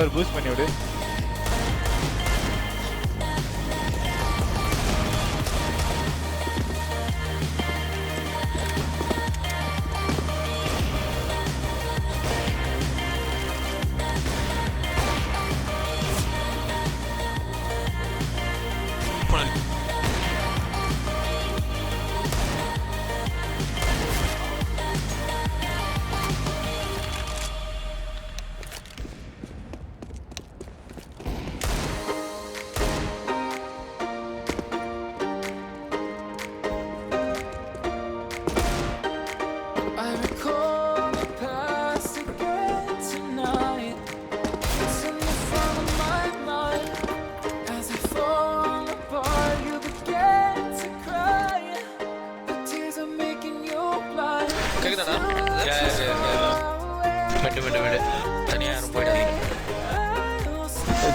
ஒரு பூஸ்ட் பண்ணி விடு.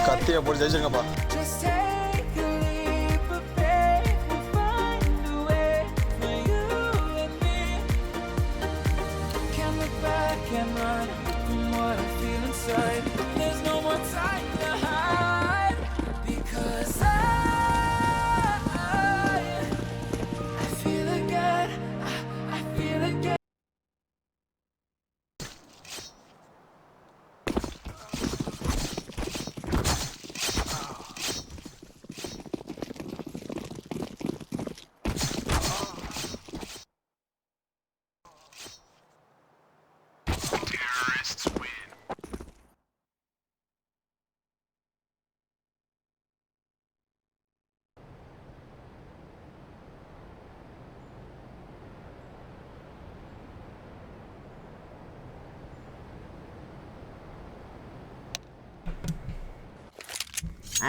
கத்தியை போட்டு ஜெயிச்சுங்கப்பா.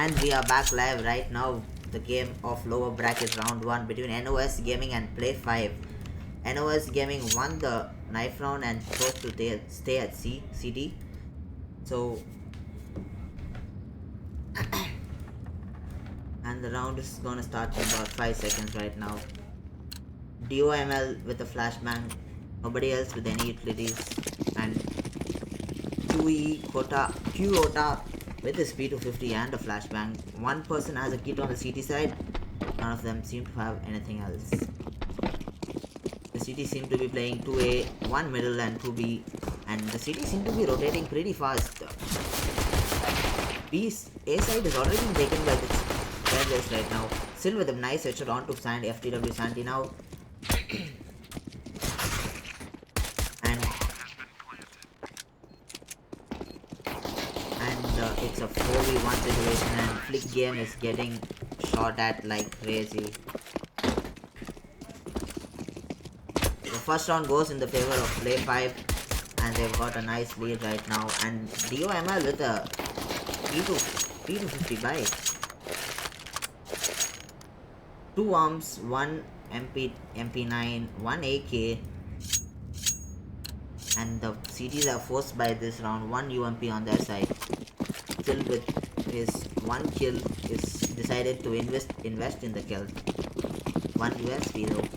And we are back live right now. The game of lower bracket round 1 between NOS Gaming and Play 5. NOS Gaming won the knife round and chose to stay at CD. So and the round is gonna start in about 5 seconds right now. DOML with a flashbang, nobody else with any utilities, and QE Ota with his P250 and a flashbang. One person has a kit on the CT side, none of them seem to have anything else. The CT seem to be playing 2A, 1 middle and 2B, and the CT seem to be rotating pretty fast. A side is already been taken by the players right now. Still with a nice headshot onto FTW Santi now. It's a 4v1 situation and Flick Game is getting shot at like crazy. The first round goes in the favor of Play 5 and they've got a nice lead right now, and DOML with a P250 bike. 2 arms, 1 MP9, 1 AK, and the CTs are forced by this round, 1 UMP on their side. Still with his 1 kill is decided to invest in the kill. 1 USP though.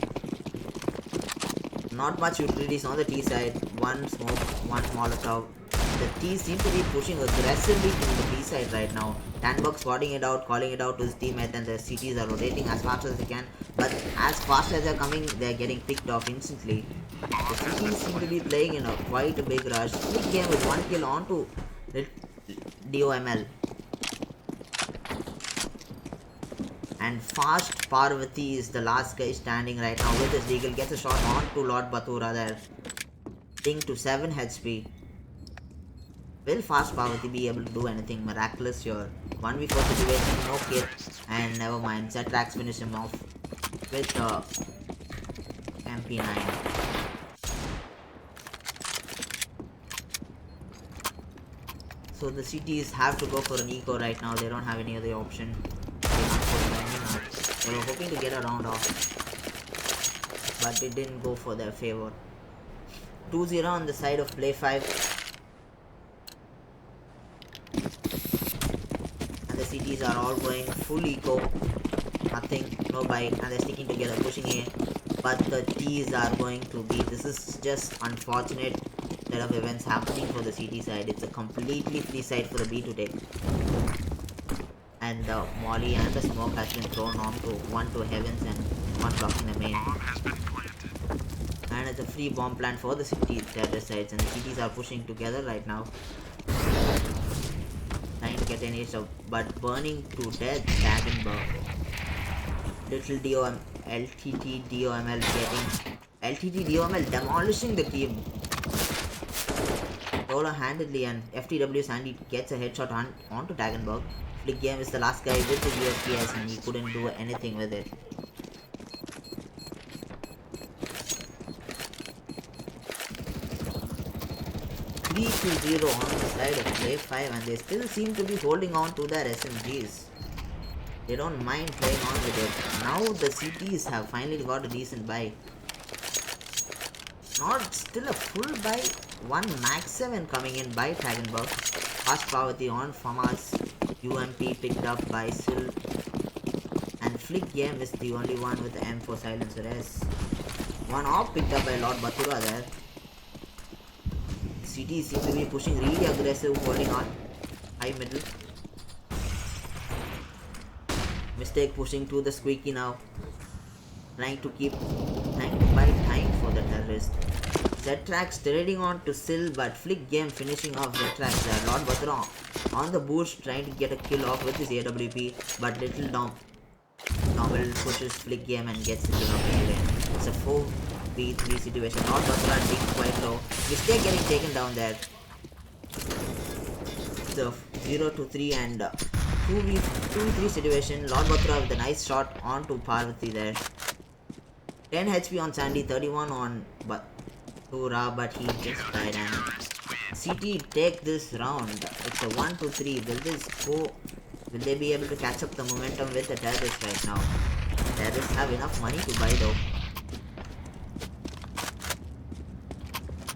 Not much utilities on the T side. 1 smoke, 1 molotov. The T seem to be pushing aggressively to the B side right now. Tanbuck spotting it out, calling it out to his teammate, and the CTs are rotating as fast as they can. But as fast as they're coming, they're getting picked off instantly. The CTs seem to be playing in a quite a big rush. Big game with 1 kill onto DOML. And Fast Parvati is the last guy standing right now with his deagle. Gets a shot on to Lord Batura there. Ding to 7 HP. Will Fast Parvati be able to do anything miraculous here? 1v4 situation, no kit, and never mind. Zetrax finish him off with MP9. So the CTs have to go for an eco right now. They don't have any other option. They were hoping to get a round off, but it didn't go for their favor. 2-0 on the side of Play 5. And the CTs are all going full eco. Nothing, no bite, and they're sticking together, pushing A. But the T's are going to be. This is just unfortunate set of events happening for the CT side. It's a completely free side for the B to take. And the molly and the smoke has been thrown onto one to heavens and one blocking the main. And it's a free bomb plant for the city terrorist sides, and the cities are pushing together right now. Trying to get an ace of, but burning to death Dragonberg. Little DOM LTT DOML getting LTT DOML demolishing the team solo handedly, and FTW Sandy gets a headshot onto Dragonberg. Flick Game is the last guy with the USPS and he couldn't do anything with it. Three to 0 on the side of Play 5, and they still seem to be holding on to their SMGs. They don't mind playing on with it. Now the CTs have finally got a decent buy. Not still a full buy. One max 7 coming in by Dragonberg. Fast Parvati on Famas. UMP picked up by Sil. And Flick Game is the only one with the M4 silencer S. One off picked up by Lord Batura there. CT seems to be pushing really aggressive, holding on high middle. Mistake pushing to the squeaky now. Trying to buy time for the terrorist. Z-Trax trading on to Sil, but Flick Game finishing off Z-Trax there. Lord Batura on the boost, trying to get a kill off with his AWP, but little Normal pushes Flick Game and gets the kill off anyway. It's a 4v3 situation. Lord Batura digging quite low. Mistake getting taken down there. It's a 0-3 and 2v3 situation. Lord Batura with a nice shot onto Parvati there. 10 HP on Sandy, 31 on Batura, but he just died. And CT take this round. It's a 1-3. Will they be able to catch up the momentum with the terrorists right now? Terrorists have enough money to buy though.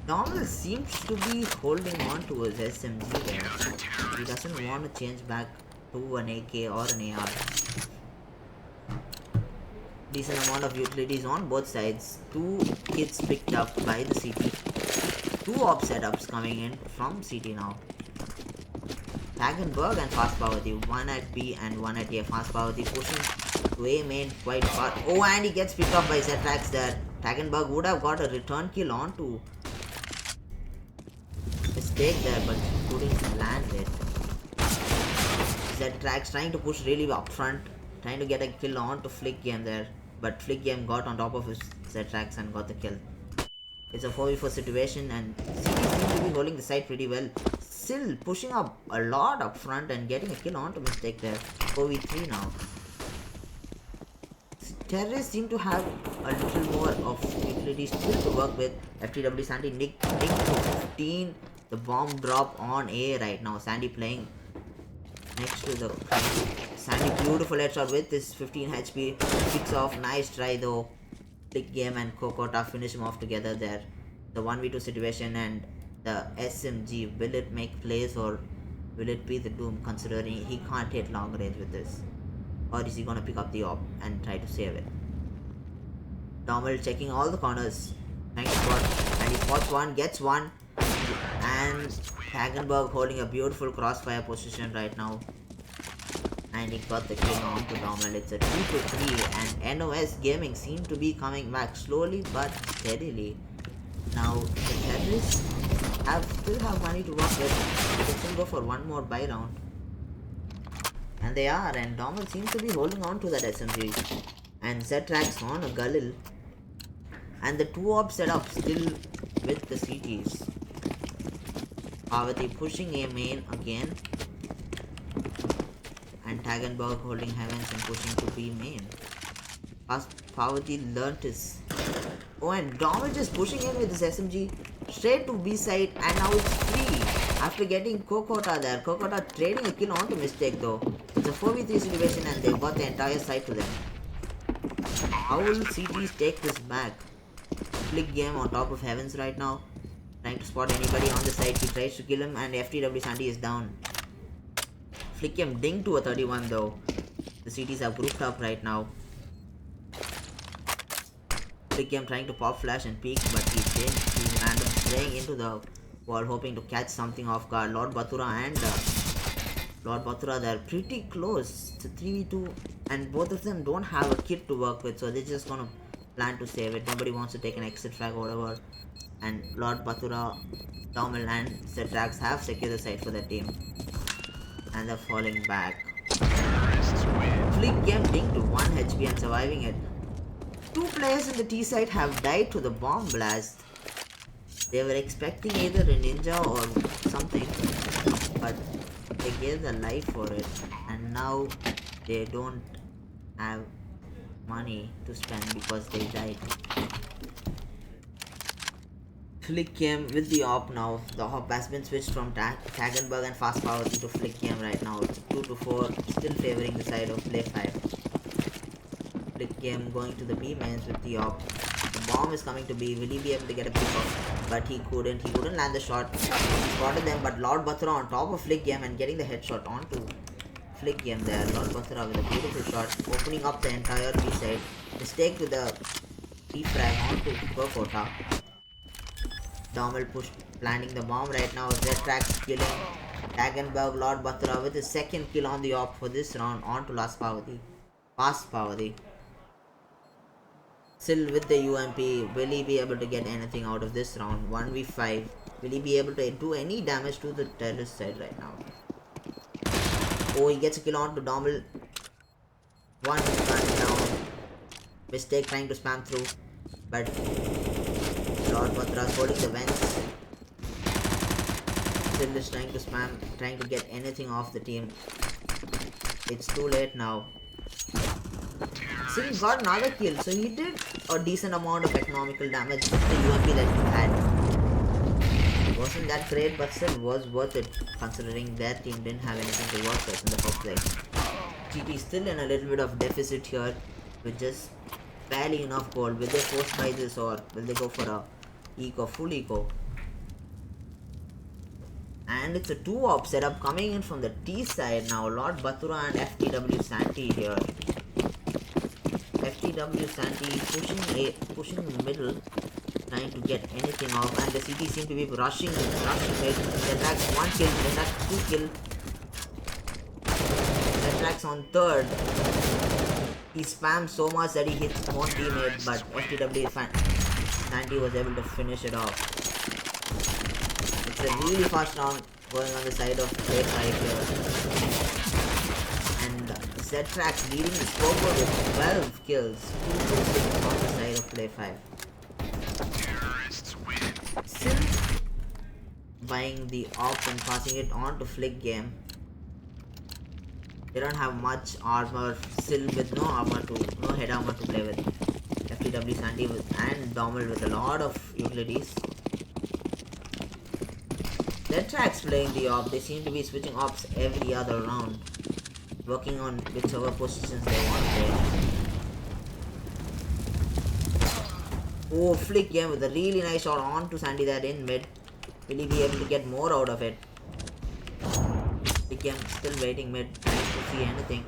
Normal seems to be holding on to his SMG there. He doesn't want to change back to an AK or an AR. Decent amount of utilities on both sides. 2 kits picked up by the CT. 2 op setups coming in from CT now. Dragonberg and Fast Parvati, one at B and one at A. Fast Parvati pushing to A main quite far. Oh, and he gets picked up by Z-Trax there. Dragonberg would have got a return kill onto mistake there, but couldn't land it. Z-Trax trying to push really up front, trying to get a kill onto Flick Game there, but Flick Game got on top of his Z-Trax and got the kill. It's a 4v4 situation, and CT seems to be holding the side pretty well. Still pushing up a lot up front and getting a kill onto mistake there. 4v3 now. Terrorists seem to have a little more of utility still to work with. FTW Sandy nick to 15. The bomb drop on A right now. Sandy playing next to the Sandy, beautiful headshot with this 15 HP. Kicks off. Nice try though. Flick Game and Kokota finish him off together there. The 1v2 situation, and the SMG, will it make plays or will it be the doom, considering he can't hit long range with this? Or is he gonna pick up the op and try to save it? Dommel checking all the corners, trying to spot, and he spots one, gets one, and Dragonberg holding a beautiful crossfire position right now. And he got the kill on to Dommel. It's a 2-3, and NOS Gaming seem to be coming back slowly but steadily. Now the terrorists still have money to work with. They can still go for one more buy round. And they are, and Dommel seems to be holding on to that SMG. And Z-Trax on a Gullil. And the 2 op setup still with the CTs. Parvati pushing A main again. And Dragonberg holding heavens and pushing to B main. Parvati learnt his. Oh, and Dommel just pushing in with his SMG straight to B side, and now it's free after getting Kokota there. Kokota trading a kill onto mistake though. It's a 4v3 situation and they've got the entire side to them. How will CTs take this back? Flick Game on top of heavens right now, trying to spot anybody on the side. He tries to kill him, and FTW Sandy is down. Flick Game ding to a 31 though. The CTs have grouped up right now. Flick Game trying to pop flash and peek, but he random spraying into the while hoping to catch something off guard. Lord Bathura and Lord Bathura, they're pretty close. It's a 3v2 and both of them don't have a kit to work with, so they're just gonna plan to save it. Nobody wants to take an exit frag or whatever. And Lord Bathura, Domel and Zetrax have secured the site for their team. And they're falling back. Flick game being to 1 HP and surviving it. 2 players in the T side have died to the bomb blast. They were expecting either a ninja or something, but they gave their life for it, and now they don't have money to spend because they died. Flick game with the op now. The op has been switched from Tagenberg and Fast Power to Flick game right now. It's 2-4, still favoring the side of Play 5. Flick game going to the B mains with the op. The bomb is coming to B. Will he be able to get a pick off? But he couldn't. He couldn't land the shot. He spotted them, but Lord Bathura on top of Flick game and getting the headshot onto Flick game there. Lord Bathura with a beautiful shot, opening up the entire B side. Mistake with the B frag onto Perkota. Domel push planting the bomb right now. Zetrax killing Tagenberg. Lord Bathura with his second kill on the op for this round onto Last Pavati. Fast Pavati. Still with the UMP, will he be able to get anything out of this round? 1v5. Will he be able to do any damage to the terrorist side right now? Oh, he gets a kill on to Domel. One gun down. Mistake trying to spam through. But Lord Bathura is holding the vents. Still is trying to spam, trying to get anything off the team. It's too late now. Sin got another kill, so he did a decent amount of economical damage with the UMP that he had. Wasn't that great, but still was worth it considering their team didn't have anything to work with in the first place. GT is still in a little bit of deficit here with just barely enough gold. Will they force buy this or will they go for a eco, full eco? And it's a 2-op setup coming in from the T side now. Lord Bathura and FTW Santi here. FTW Santi pushing in the middle, trying to get anything off, and the CT seem to be rushing mid. Zetrax 1 kill, Zetrax 2 kill. Zetrax on 3rd. He spammed so much that he hit one teammate, but FTW Santi was able to finish it off. It's a really fast round going on the side of Play 5 here. Zetrax leading the scoreboard with 12 kills. 2-6 on the side of Play 5. Still buying the op and passing it on to Flick game. They don't have much armor, still with no head armor to play with. FTW Sandy and Domel with a lot of utilities. Zetrax playing the op. They seem to be switching ops every other round, working on whichever positions they want to play. Oh, Flick game with a really nice shot on to Sandy there in mid. Will he be able to get more out of it? Flick game still waiting mid, trying to see anything.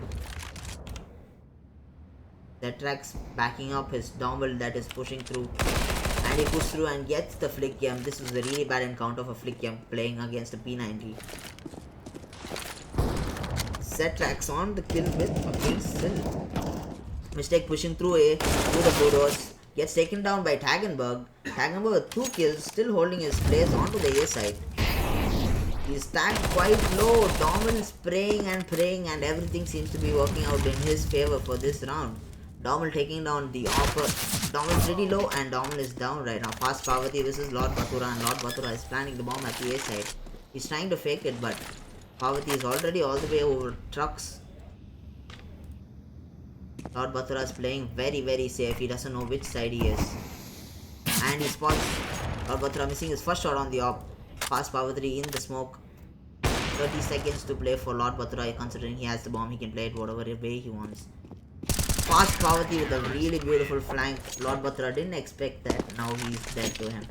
Zetrax backing up his Domel that is pushing through. And he pushes through and gets the Flick game. This was a really bad encounter for Flick game playing against a P90. Zetrax on the kill with a kill still. Mistake pushing through the blue doors. Gets taken down by Tagenberg. Tagenberg with 2 kills, still holding his place onto the A side. He's tagged quite low. Domel spraying and praying, and everything seems to be working out in his favor for this round. Domel taking down the offer. Domel pretty low and Domel is down right now. Fast Parvati versus Lord Bathura, and Lord Bathura is planning the bomb at the A side. He's trying to fake it, but Parvati is already all the way over trucks. Lord Bathura is playing very safe. He doesn't know which side he is. And he spots Lord Bathura missing his first shot on the op. Fast Parvati in the smoke. 30 seconds to play for Lord Bathura. Considering he has the bomb, he can play it whatever way he wants. Fast Parvati with a really beautiful flank. Lord Bathura didn't expect that. Now he's dead to him.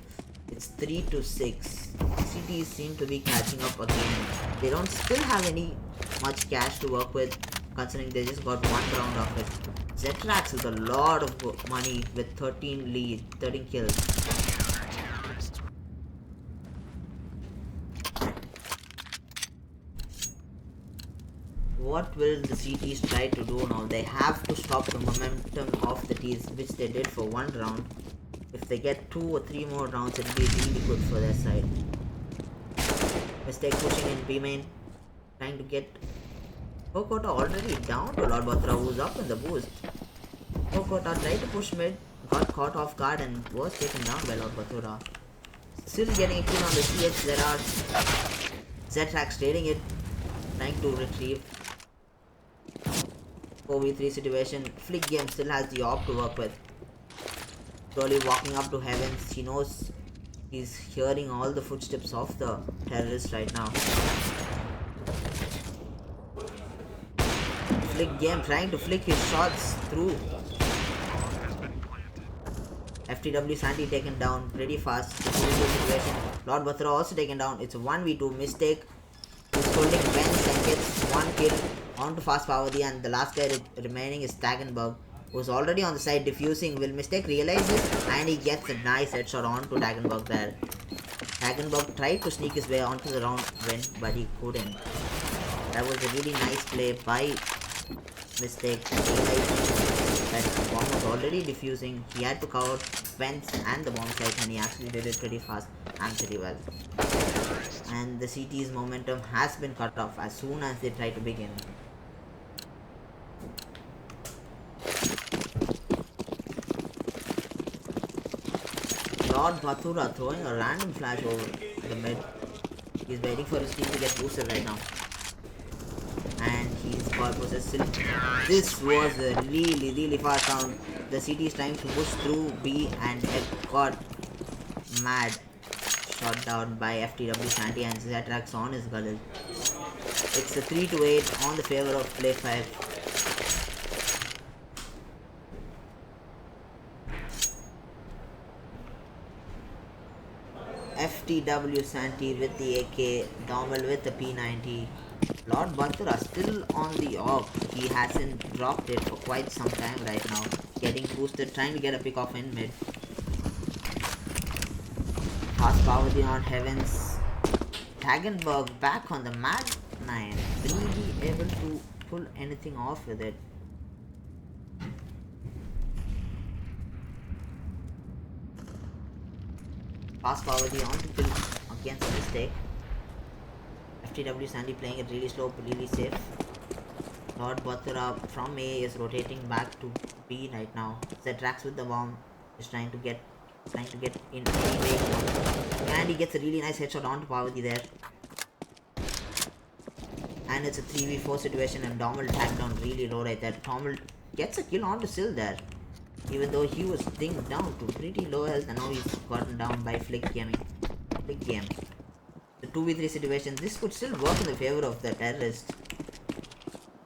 It's 3-6. CTs seem to be catching up again. They don't still have any much cash to work with, considering they just got 1 round of it. Zetrax with a lot of money with 13 kills. What will the CTs try to do now? They have to stop the momentum of the T's, which they did for one round. If they get 2 or 3 more rounds, it'll be really good for their side. Mistake pushing in B main, trying to get Kokota already down to Lord Batra, who's up in the boost. Kokota tried to push mid, got caught off guard and was taken down by Lord Batura. Still getting a kill on the CH. There are Z-Trax trading it, trying to retrieve. 4v3 situation. Flick game still has the op to work with. Slowly walking up to heavens. He knows he's hearing all the footsteps of the terrorists right now. Flick game trying to flick his shots through. FTW Sandy taken down pretty fast. Situation. Lord Bathra also taken down. It's a 1v2 mistake. He's holding Benz and gets 1 kill onto Fast Pavadi, and the last guy remaining is Tagenberg, who's already on the side defusing. Will Mistake realize this? And he gets a nice headshot onto Tagenberg there. Tagenberg tried to sneak his way onto the round win, but he couldn't. That was a really nice play by Mistake. That bomb was already defusing. He had to cover vents and the bomb site, and he actually did it pretty fast and pretty well. And the CT's momentum has been cut off as soon as they try to begin. Lord Bathura throwing a random flash over the mid. He's waiting for his team to get boosted right now. And he's got possessive. This was a really fast round. The CT is trying to push through B and it got mad. Shot down by FTW Santi and Z-Trax on his guddle. It's a 3-8 on the favor of Play 5. FTW Santi with the AK, Dommel with the P90. Lord Bathura still on the op. He hasn't dropped it for quite some time right now. Getting boosted, trying to get a pick off in mid. Fast Pavadi on heavens. Tagenberg back on the Mag 9. Will he be able to pull anything off with it? Fast Pavadi on to kill against Mistake. FTW Sandy playing it really slow, really safe. Lord Bathura from A is rotating back to B right now. Z-Trax with the bomb is trying to get in anyway. And he gets a really nice headshot onto Pavadi there. And it's a 3v4 situation and Dommel tagged down really low right there. Dommel gets a kill onto Sil there. Even though he was dinged down to pretty low health, and now he's gotten down by Flick Game. The 2v3 situation, this could still work in the favor of the terrorist.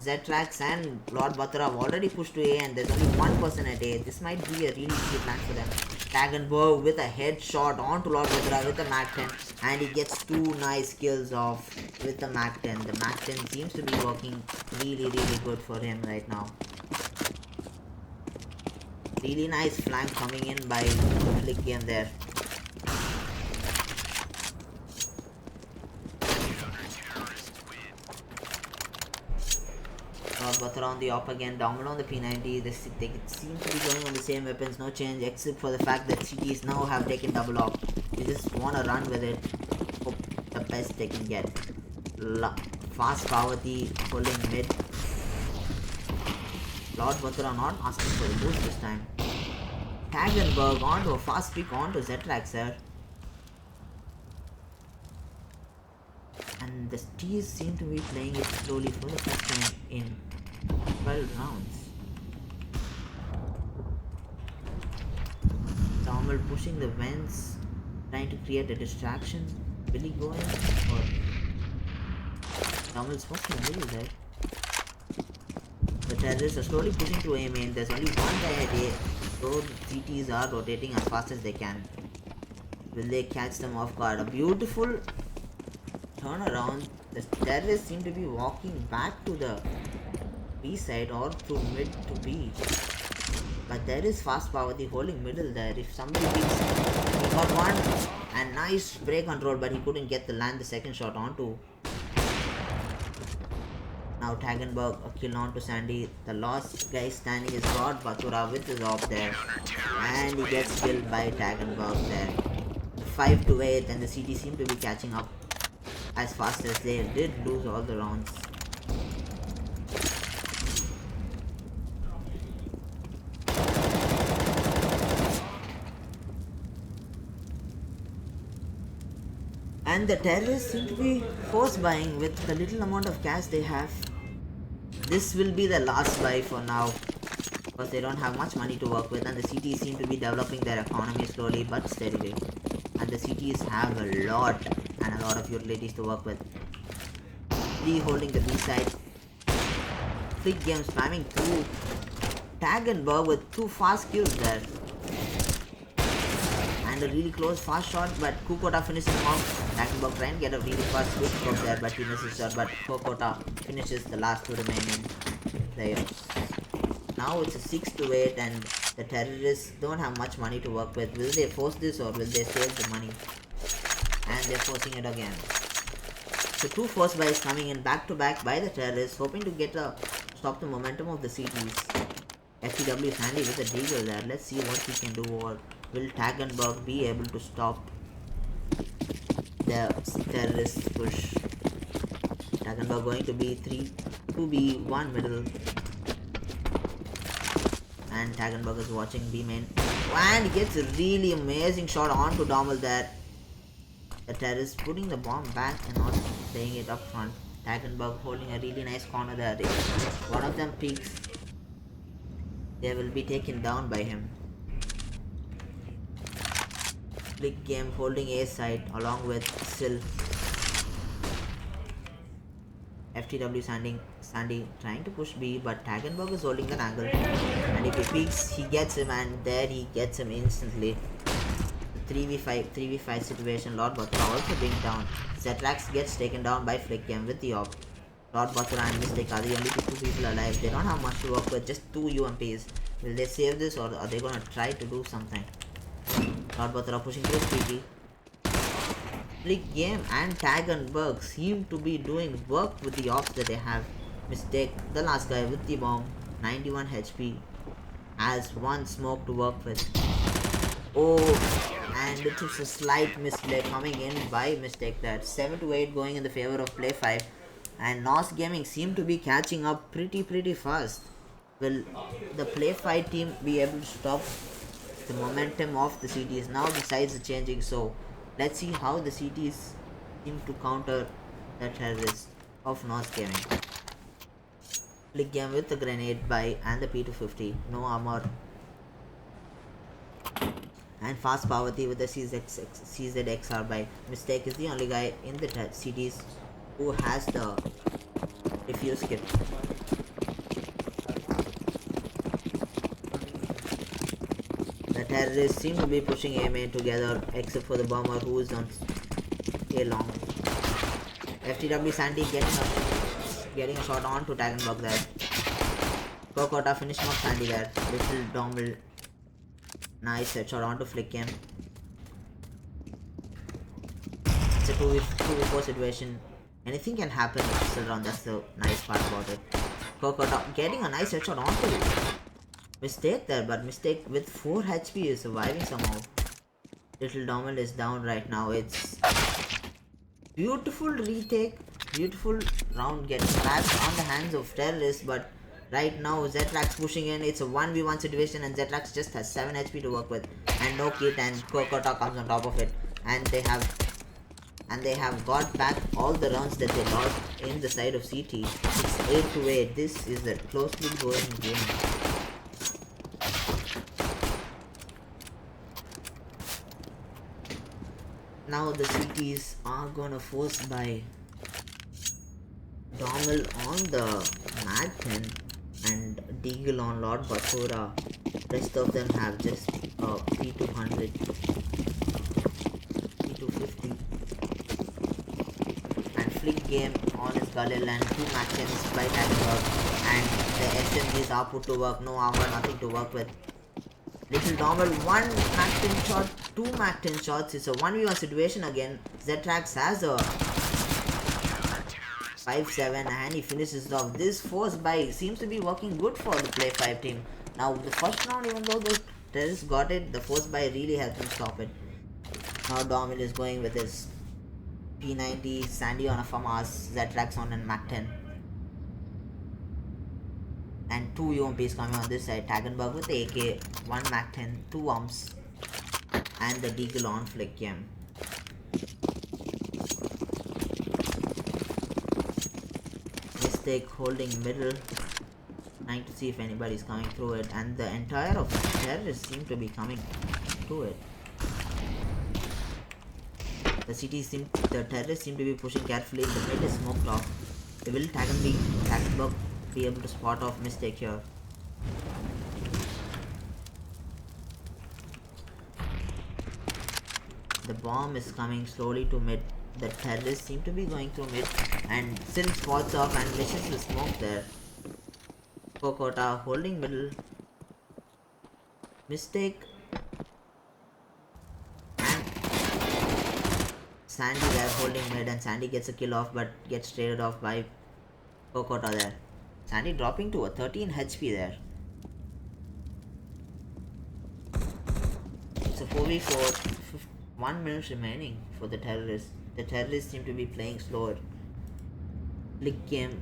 Z-Trax and Lord Bathura have already pushed to A and there's only one person at A. This might be a really easy plan for them. Tagenberg with a headshot onto Lord Bathura with the Mag 10, and he gets 2 nice kills off with the Mag 10. The Mag 10 seems to be working really good for him right now. Really nice flank coming in by Flick Game there. Bathura on the op again, Dommel on the P90. They seem to be going on the same weapons, no change except for the fact that CTs now have taken double op. They just want to run with it, hope the best they can get. Fast Pavati pulling mid. Lord Bathura not asking for the boost this time. Tagenberg onto a fast pick onto Z-Trax there. And the T's seem to be playing it slowly for the first time in 12 rounds. Dommel pushing the vents, trying to create a distraction. Will he go in? Or Dommel's fucking middle there. The terrorists are slowly pushing to A main. There's only one guy at A, so the CTs are rotating as fast as they can. Will they catch them off guard? A beautiful turn around. The terrorists seem to be walking back to the B side or through mid to B. But there is Fast Pavati holding middle there. If somebody beats, he got one and nice spray control, but he couldn't get the land the second shot onto. Now Tagenberg a kill on to Sandy. The last guy standing is Rod Batura with his op there. And he gets killed by Tagenberg there. 5-8 and the CT seem to be catching up as fast as they did lose all the rounds. And the terrorists seem to be force buying with the little amount of cash they have. This will be the last buy for now because they don't have much money to work with, and the cities seem to be developing their economy slowly but steadily. And the cities have a lot of utilities to work with. Lee holding the B side. Flick game spamming through. Tagenberg with 2 fast kills there. And a really close fast shot, but Kokota finishes him off. Tagenberg trying to get a really fast quick stroke there, but he misses shot, but Kokota finishes the last 2 remaining players. Now it's a 6-8 and the terrorists don't have much money to work with. Will they force this or will they save the money? And they're forcing it again. So 2 force buys coming in back to back by the terrorists, hoping to stop the momentum of the CTs. FTW Sandy with a deagle there. Let's see what he can do, or will Tagenberg be able to stop the terrorist push? Tagenberg going to be 2B1 middle. And Tagenberg is watching B main. And he gets a really amazing shot onto Dommel there. The terrorist putting the bomb back and not playing it up front. Tagenberg holding a really nice corner there. If one of them peaks, they will be taken down by him. Big game holding A side along with Sil. FTW Sandy trying to push B, but Tagenberg is holding an angle. And if he peeks, he gets him, and there he gets him instantly. 3v5 situation. Lord Bathura also being down. Zetrax gets taken down by Flick game with the op. Lord Bathura and Mistake are the only 2 people alive. They don't have much to work with, just 2 UMPs. Will they save this or are they gonna try to do something? Lord Bathura pushing to his PT. Flick game and Tagenberg seem to be doing work with the ops that they have. Mistake, the last guy with the bomb, 91 HP, has 1 smoke to work with. Oh, and it was a slight misplay coming in by Mistake there. 7-8 going in the favor of Play 5. And NOS Gaming seem to be catching up pretty fast. Will the Play 5 team be able to stop the momentum of the CTs? Now the sides are changing, so let's see how the CTs seem to counter the terrorists of NOS Gaming. Flick game with the grenade by and the P250. No armor. And Fast Pavati with the CZXR by. Mistake is the only guy in the CTs who has the defuse kit. The terrorists seem to be pushing A main together except for the bomber who is on A long. FTW Sandy getting a shot on to Tagenberg there. Kokota finishing off Sandy there. Little Dommel. Nice headshot onto Flick game. It's a 2v4 situation. Anything can happen in this round, that's the nice part about it. Kokota getting a nice headshot onto Mistake there, but Mistake with 4 HP is surviving somehow. Little Dommel is down right now. It's beautiful retake, beautiful round getting back on the hands of terrorists, but right now Zetrax pushing in. It's a 1v1 situation and Zetrax just has 7 HP to work with and no kit, and Kokota comes on top of it, and they have got back all the rounds that they lost in the side of CT. It's 8-8. This is a closely going game. Now the CTs are gonna force by Dommel on the Mag 10 and Deagle on Lord Bathura. Rest of them have just P200, P250. And Flick game on his Galil and 2 Mag 10s by Tagenberg. And the SMGs are put to work, no armor, nothing to work with. Little Dommel, 1 Mag 10 shot, 2 Mag 10 shots. It's a 1v1 situation again. Zetrax has a 5-7 and he finishes off. This force buy seems to be working good for the Play 5 team. Now the first round, even though the terrorists got it, the force buy really helped them stop it. Now Domil is going with his P90, Sandy on a FAMAS, Zetrax on and Mac 10. And 2 UMPs coming on this side. Tagenberg with the AK, 1 Mac 10, 2 UMPs, and the Deagle on Flick Game. Mistake holding middle, trying to see if anybody's coming through it, and the entire of terrorists seem to be coming to it. The terrorists seem to be pushing carefully. The mid is smoked off. Will Tagenberg be able to spot off Mistake here? The bomb is coming slowly to mid. The terrorists seem to be going through mid, and Sil spots off and misses the smoke there. Kokota holding middle. Mistake. And Sandy there holding mid, and Sandy gets a kill off but gets traded off by Kokota there. Sandy dropping to a 13 HP there. It's a 4v4. 1 minute remaining for the terrorists. The terrorists seem to be playing slower. Flick game.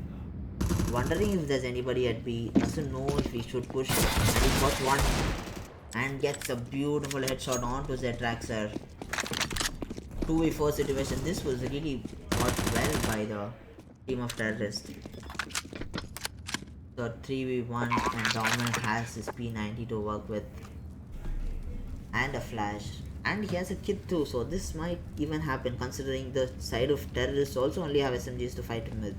Wondering if there's anybody at B. Doesn't know if he should push. And he got one. And gets a beautiful headshot onto Zetraxer. 2v4 situation. This was really got well by the team of terrorists. So 3v1 and Dominant has his P90 to work with. And a flash. And he has a kit too, so this might even happen considering the side of terrorists also only have SMGs to fight him with.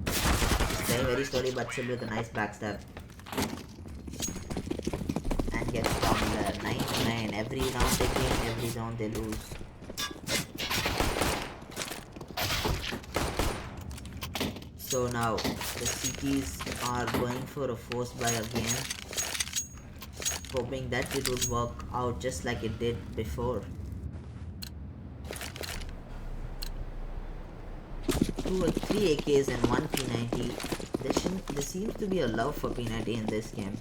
He's playing very slowly but still with a nice backstab. And gets down there. 9-9. Every round they gain, every round they lose. So now the CTs are going for a force buy again, hoping that it would work out just like it did before. 2 or 3 AKs and 1 P90. There seems to be a love for P90 in this game.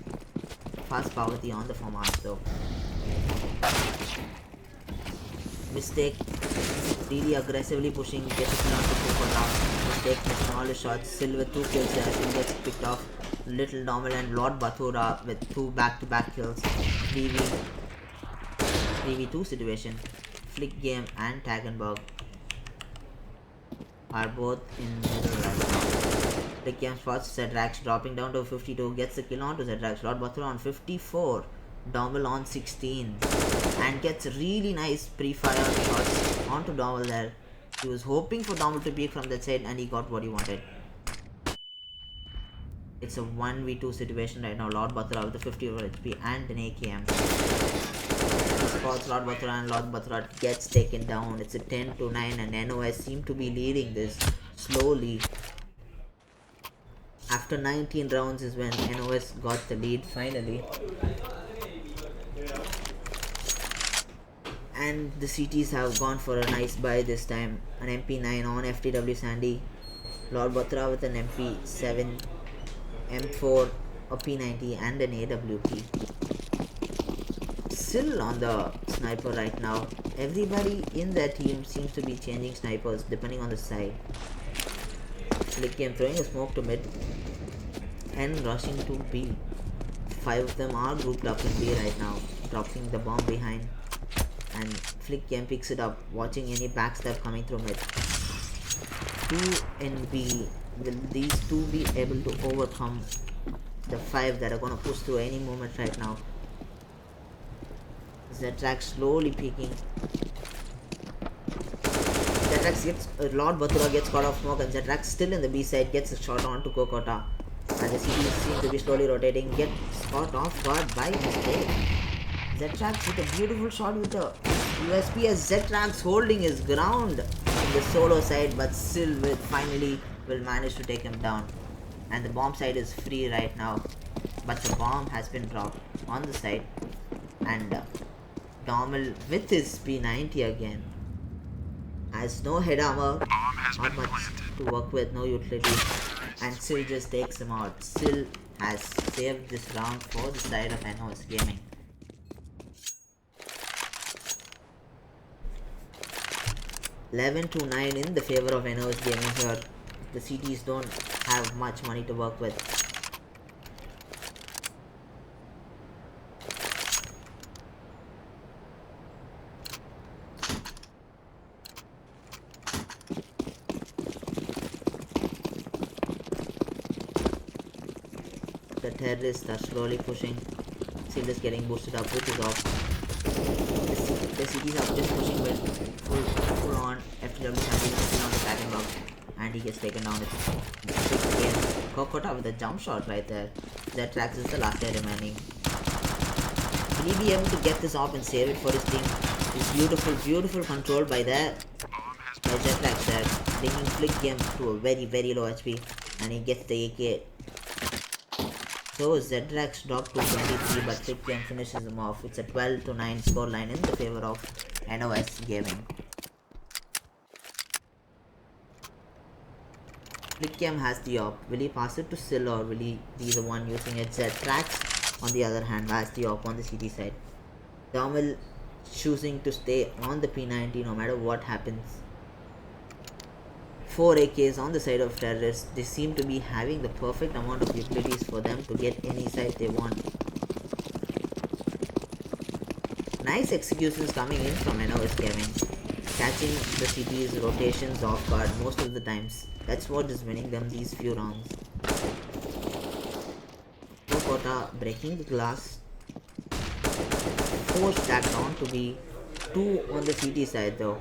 Fast Pavati on the format though. Mistake really aggressively pushing, gets it down to Kokota. Mistake missing all his shots. Still with 2 kills there, still gets picked off. Little Dominant and Lord Bathura with 2 back-to-back kills. 3v2 situation. Flick game and Tagenberg are both in middle right now. Flick game spots Zetrax dropping down to 52, gets the kill onto Zetrax. Lord Bathura on 54. Dommel on 16 and gets really nice pre-fire shots onto Dommel there. He was hoping for Dommel to peek from that side and he got what he wanted. It's a 1v2 situation right now. Lord Bathura with a 54 HP and an AKM. He spots Lord Bathura and Lord Bathura gets taken down. It's a 10-9 and NOS seem to be leading this slowly. After 19 rounds is when NOS got the lead finally. And the CTs have gone for a nice buy this time. An MP9 on FTW Sandy. Lord Bathura with an MP7, M4, a P90 and an AWP. Still on the sniper right now. Everybody in their team seems to be changing snipers depending on the side. Flick game throwing a smoke to mid and rushing to B. 5 of them are grouped up in B right now, dropping the bomb behind. And Flick game picks it up, watching any backstab coming through mid. 2 in B. Will these 2 be able to overcome the 5 that are gonna push through any moment right now? Zetrax slowly peeking. Zetrax gets Lord Bathura gets caught off smoke and Zetrax still in the B side gets a shot onto Kokota. And the CT seems to be slowly rotating, gets caught off guard by mistake. Zetrax with a beautiful shot with the USP as Zetrax holding his ground in the solo side, but still finally will manage to take him down. And the bomb side is free right now, but the bomb has been dropped on the side. And Dommel with his P90 again has no head armor, not much to work with, no utilities, and Sil just takes him out. Sil has saved this round for the side of NOS Gaming. $11-9 in the favor of NOS Gaming here. The CTs don't have much money to work with. The terrorists are slowly pushing. Sil is getting boosted up with his off. The CTs are just pushing with full on. FTW standing on the second block, and he gets taken down. It's again Kokota with a jump shot right there. Zetrax is the last guy remaining. Will he be able to get this off and save it for his team? It's beautiful control by Zetrax there, bringing Flick Game to a very low HP, and he gets the AK. So Zetrax dropped to 23, but Flick Game finishes him off. It's a 12-9 scoreline in the favor of NOS Gaming. Flick Game has the op. Will he pass it to Sil, or will he be the one using it? Zetrax, on the other hand, has the op on the CT side. Domil choosing to stay on the P90 no matter what happens. 4 AKs on the side of terrorists. They seem to be having the perfect amount of utilities for them to get any side they want. Nice executions coming in from NOS Gaming, catching the CT's rotations off guard most of the times. That's what is winning them these few rounds. Kokota breaking the glass, forced that down to be 2 on the CT side though.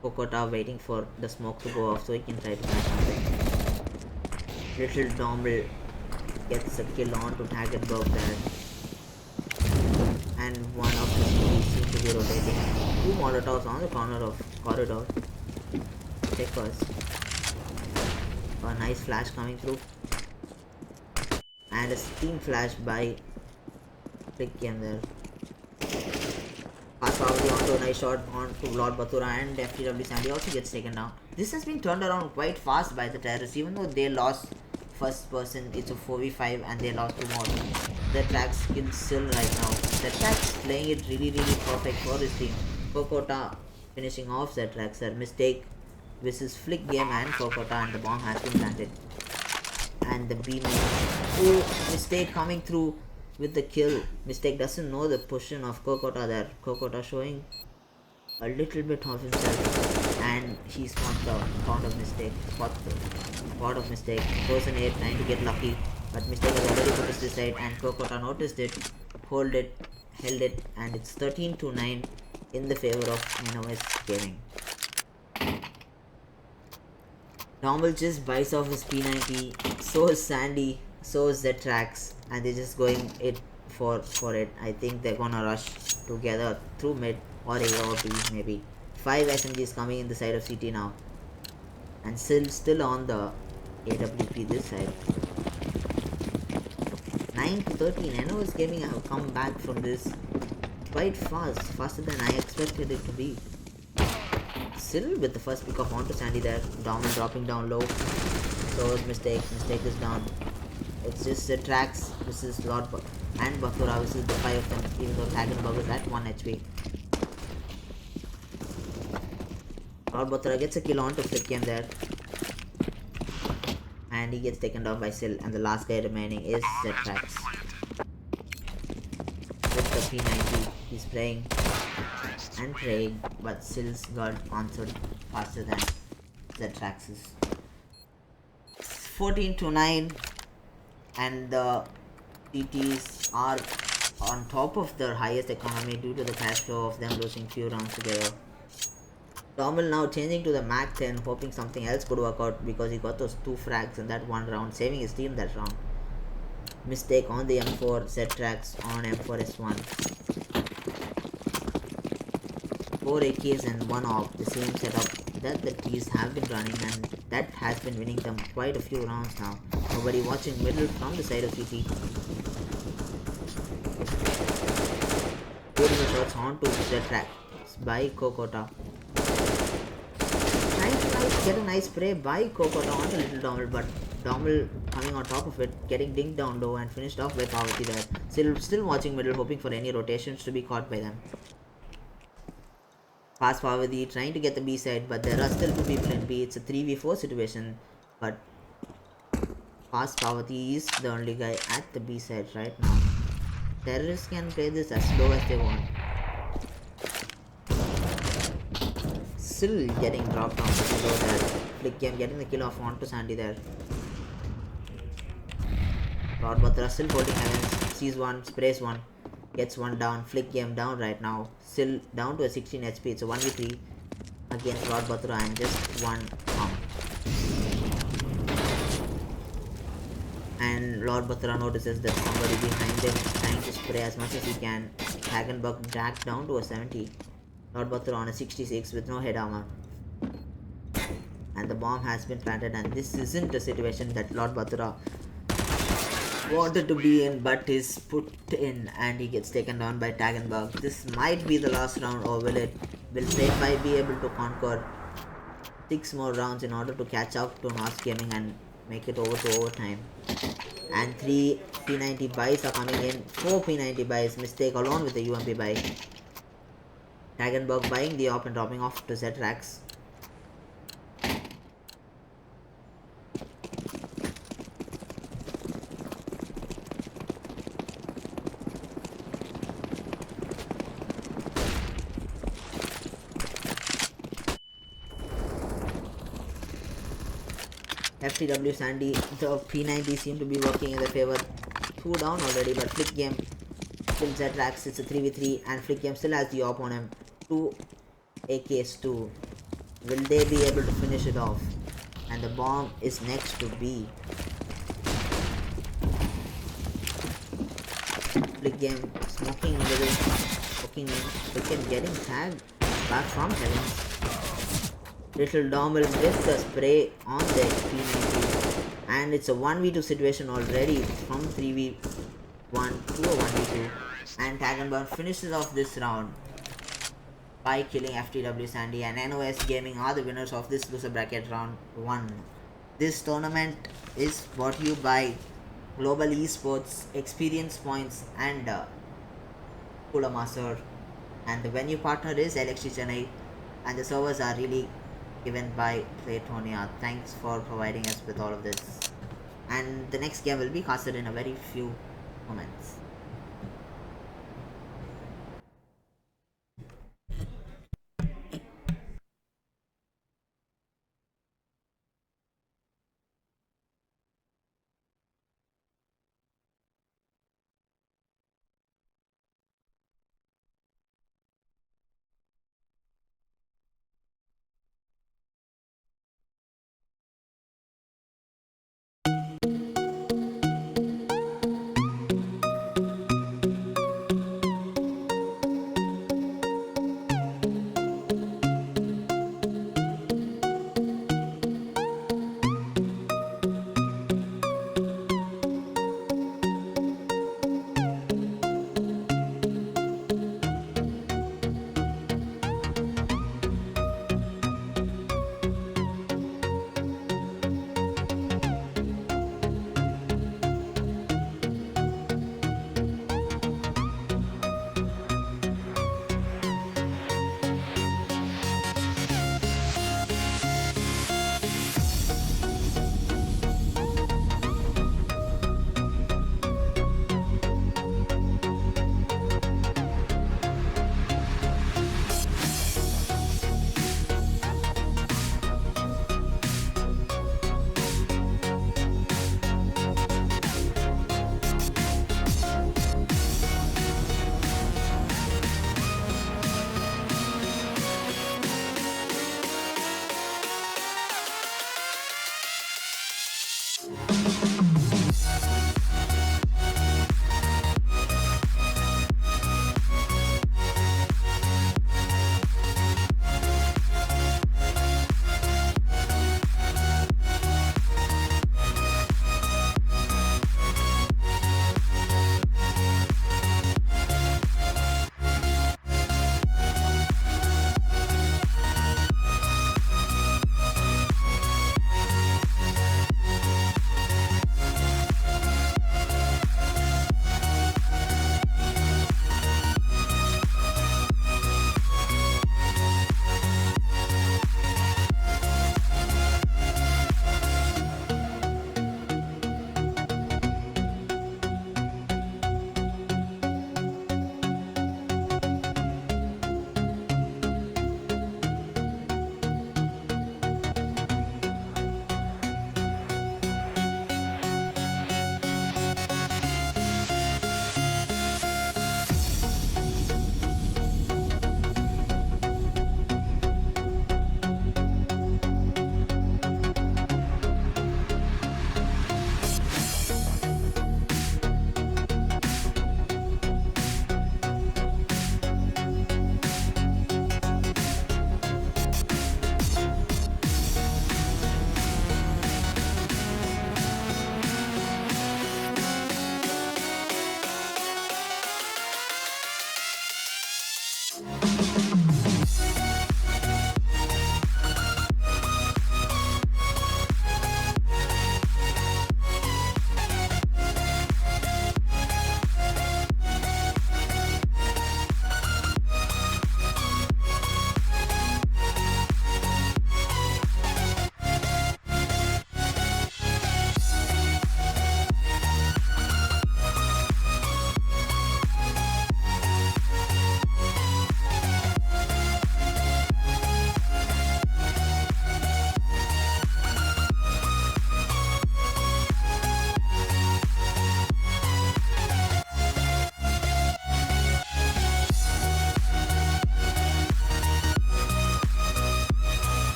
Kokota waiting for the smoke to go off so he can try to catch something. Little Domble gets a kill on to Tagenberg there. And one of the CTs seems to be rotating. 2 Molotovs on the corner of corridor. Checkers. A nice flash coming through. And a steam flash by Flick Game there. Pass probably onto a nice shot onto Lord Batura, and FTW Sandy also gets taken down. This has been turned around quite fast by the terrorists, even though they lost first person. It's a 4v5 and they lost 2 more. The Trax kills Sil right now. The Trax playing it really perfect for his team. Kokota finishing off the Trax. Mistake. This is Flick Game and Kokota, and the bomb has been planted. And the B-man. Oh, Mistake coming through with the kill. Mistake doesn't know the position of Kokota there. Kokota showing a little bit of himself, and he's not the spot of Mistake. Spot of Mistake. Goes an 8, trying to get lucky, but Mistake has already put his side, and Kokota noticed it, held it, and it's 13-9 in the favor of NOS Gaming. Normal just buys off his P90, so is Sandy, so is Zetrax, and they're just going it for it. I think they're gonna rush together through mid or A or B maybe. 5 SMGs coming in the side of CT now, and still on the AWP this side. 9-13. NOS Gaming have come back from this quite fast, faster than I expected it to be. Still with the first pick off onto Sandy there. Domin dropping down low. So is Mistake. Mistake is down. It's just the tracks. This is Lord and Bakura. This is the 5 of them, even though Tagenberg is at 1 HP. Lord Bakura gets a kill onto Flick Game there. And he gets taken down by Sil. And the last guy remaining is Zetrax. With the P90, he's playing and praying, but Sil's got answered faster than Zetrax's. 14-9, and the TTs are on top of their highest economy due to the cash flow of them losing few rounds together. Domil now changing to the Mac 10, hoping something else could work out because he got those 2 frags in that one round, saving his team that round. Mistake on the M4, Zetrax on M4S1. 4 AKs and 1 off, the same setup that the T's have been running, and that has been winning them quite a few rounds now. Nobody watching middle from the side of CT. Beautiful shots onto Zetrax by Kokota. get a nice spray by Coco onto Little Dommel, but Dommel coming on top of it, getting dinked down low and finished off with Parvati there. Still watching middle, hoping for any rotations to be caught by them. Fast Parvati trying to get the B side, but there are still two people in B. It's a 3v4 situation, but Fast Parvati is the only guy at the B side right now. Terrorists can play this as slow as they want. Still getting dropped on the below there. Flick game getting the kill off onto Sandy there. Rod Batra still holding Heavens. Sees one, sprays one, gets one down. Flick game down right now. Still down to a 16 HP. It's a 1v3 against Rod Batra and just one pump. And Lord Batra notices that somebody behind him trying to spray as much as he can. Hagenbuck dragged down to a 70. Lord Batra on a 66 with no head armor. And the bomb has been planted, and this isn't a situation that Lord Batra wanted to be in, but is put in, and he gets taken down by Tagenberg. This might be the last round, or will it? Will Playby be able to conquer 6 more rounds in order to catch up to North Gaming and make it over to overtime? And 3 P90 buys are coming in. 4 P90 buys. Mistake along with the UMP buy. Tagenberg buying the op and dropping off to Zetrax. FTW Sandy, the P90 seem to be working in their favor. 2 down already, but Flick game still Zetrax. It's a 3v3 and Flick game still has the op on him. 2 AKs 2. Will they be able to finish it off? And the bomb is next to B. Flick game smoking in the middle, poking in. Flick game getting tagged back from Heavens. Little Dommel with the spray on the P90, and it's a 1v2 situation already from 3v1 to a 1v2, and Tagenburn finishes off this round by killing FTW Sandy, and NOS Gaming are the winners of this loser bracket round 1. This tournament is brought to you by Global Esports, Experience Points and Kula Master, and the venue partner is LXG Chennai, and the servers are really given by Playtonia. Thanks for providing us with all of this. And the next game will be casted in a very few moments.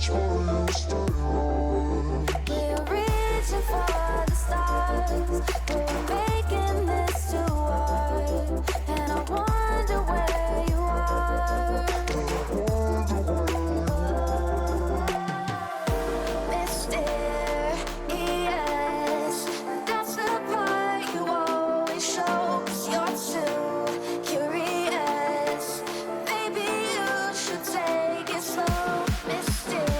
We're reaching for the stars, but we're making this too hard. And I wonder where you are. Mysterious, that's the part you always show. 'Cause you're too curious. Maybe you should take it slow. Mysterious.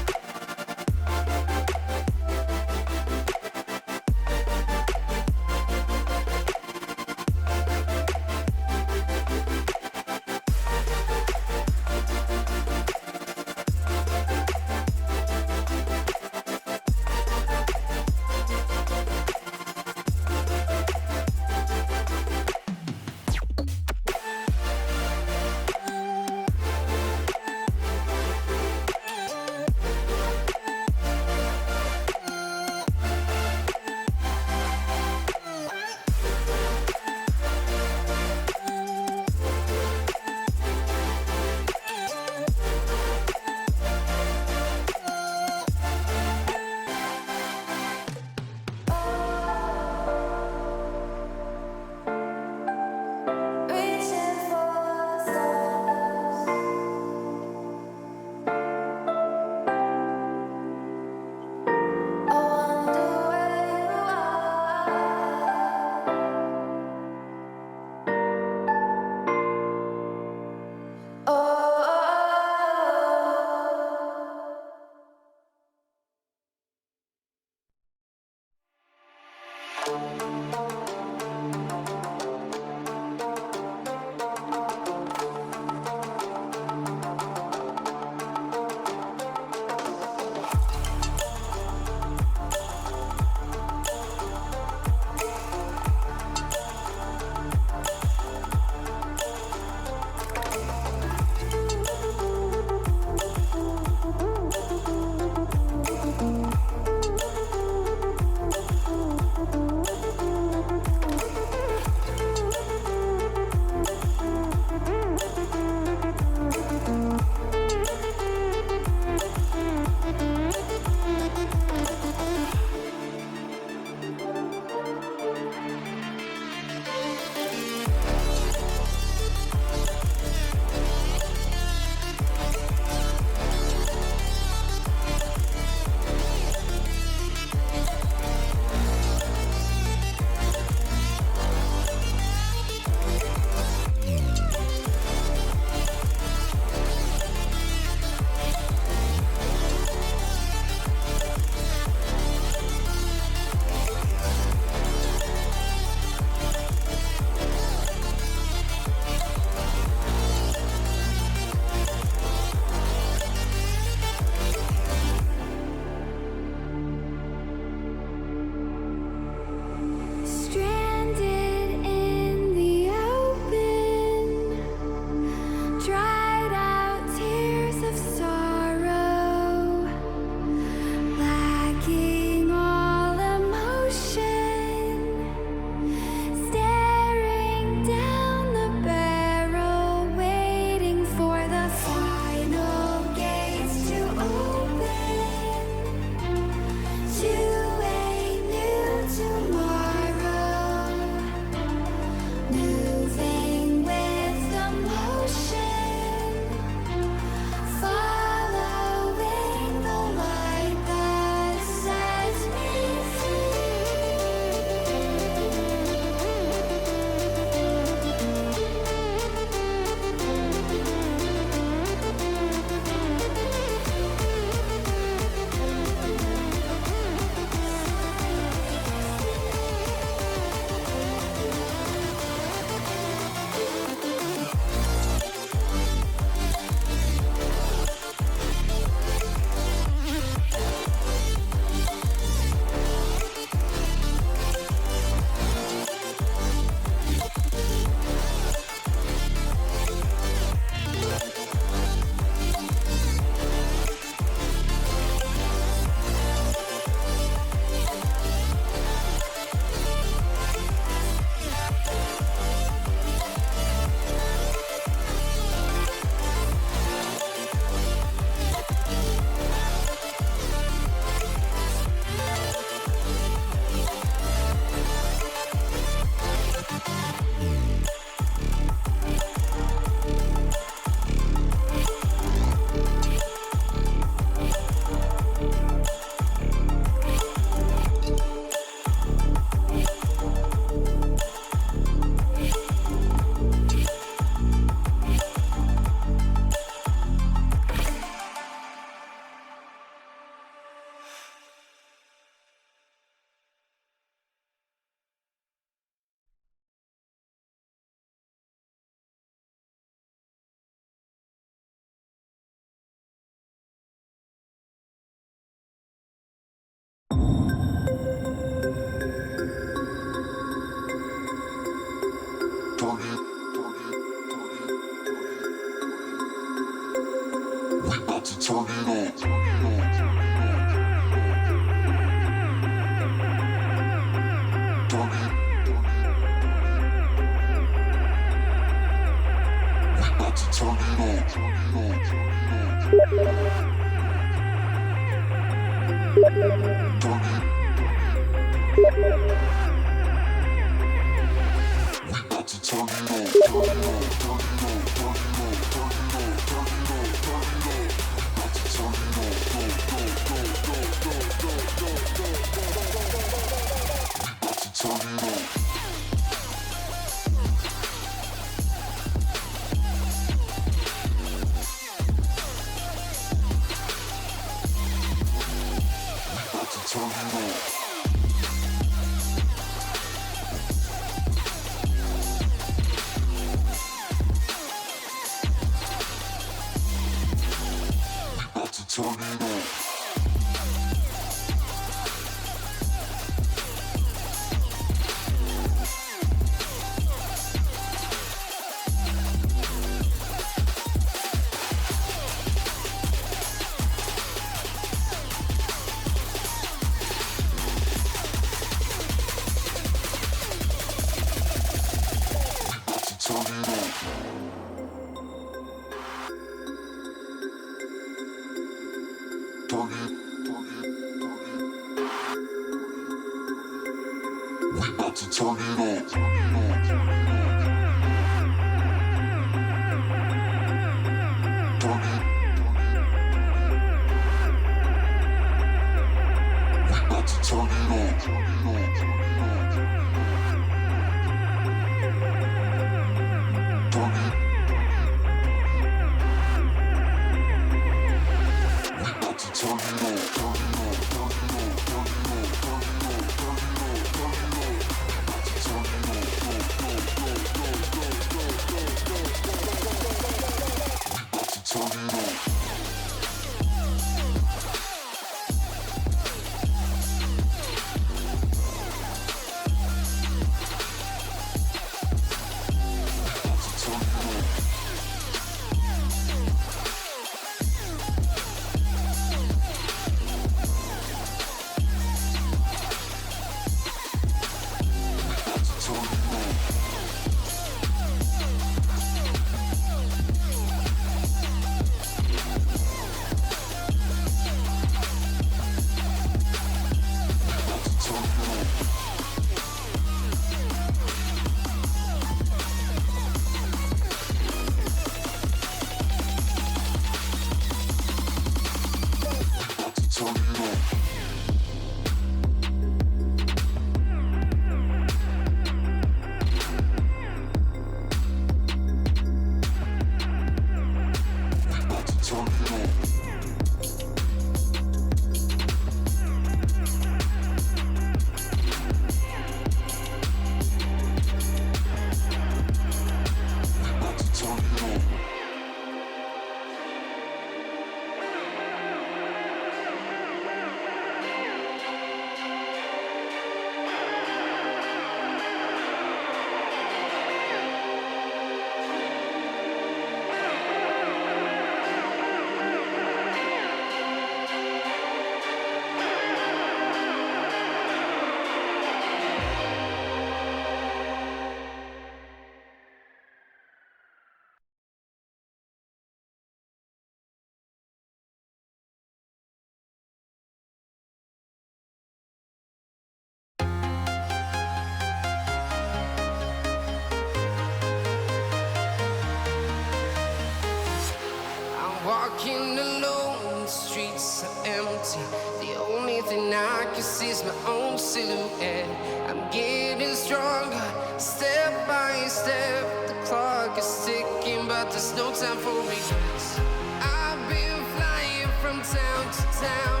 Walking alone, the streets are empty. The only thing I can see is my own silhouette. I'm getting stronger, step by step. The clock is ticking, but there's no time for regrets. I've been flying from town to town,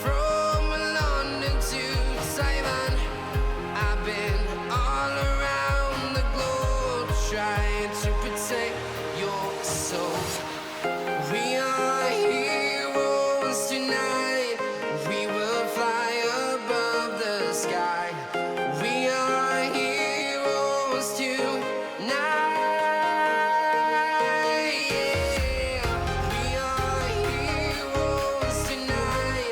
from London to Taiwan. I've been all around the globe, trying to protect your soul. We are heroes tonight. We will fly above the sky. We are heroes tonight. Yeah. We are heroes tonight.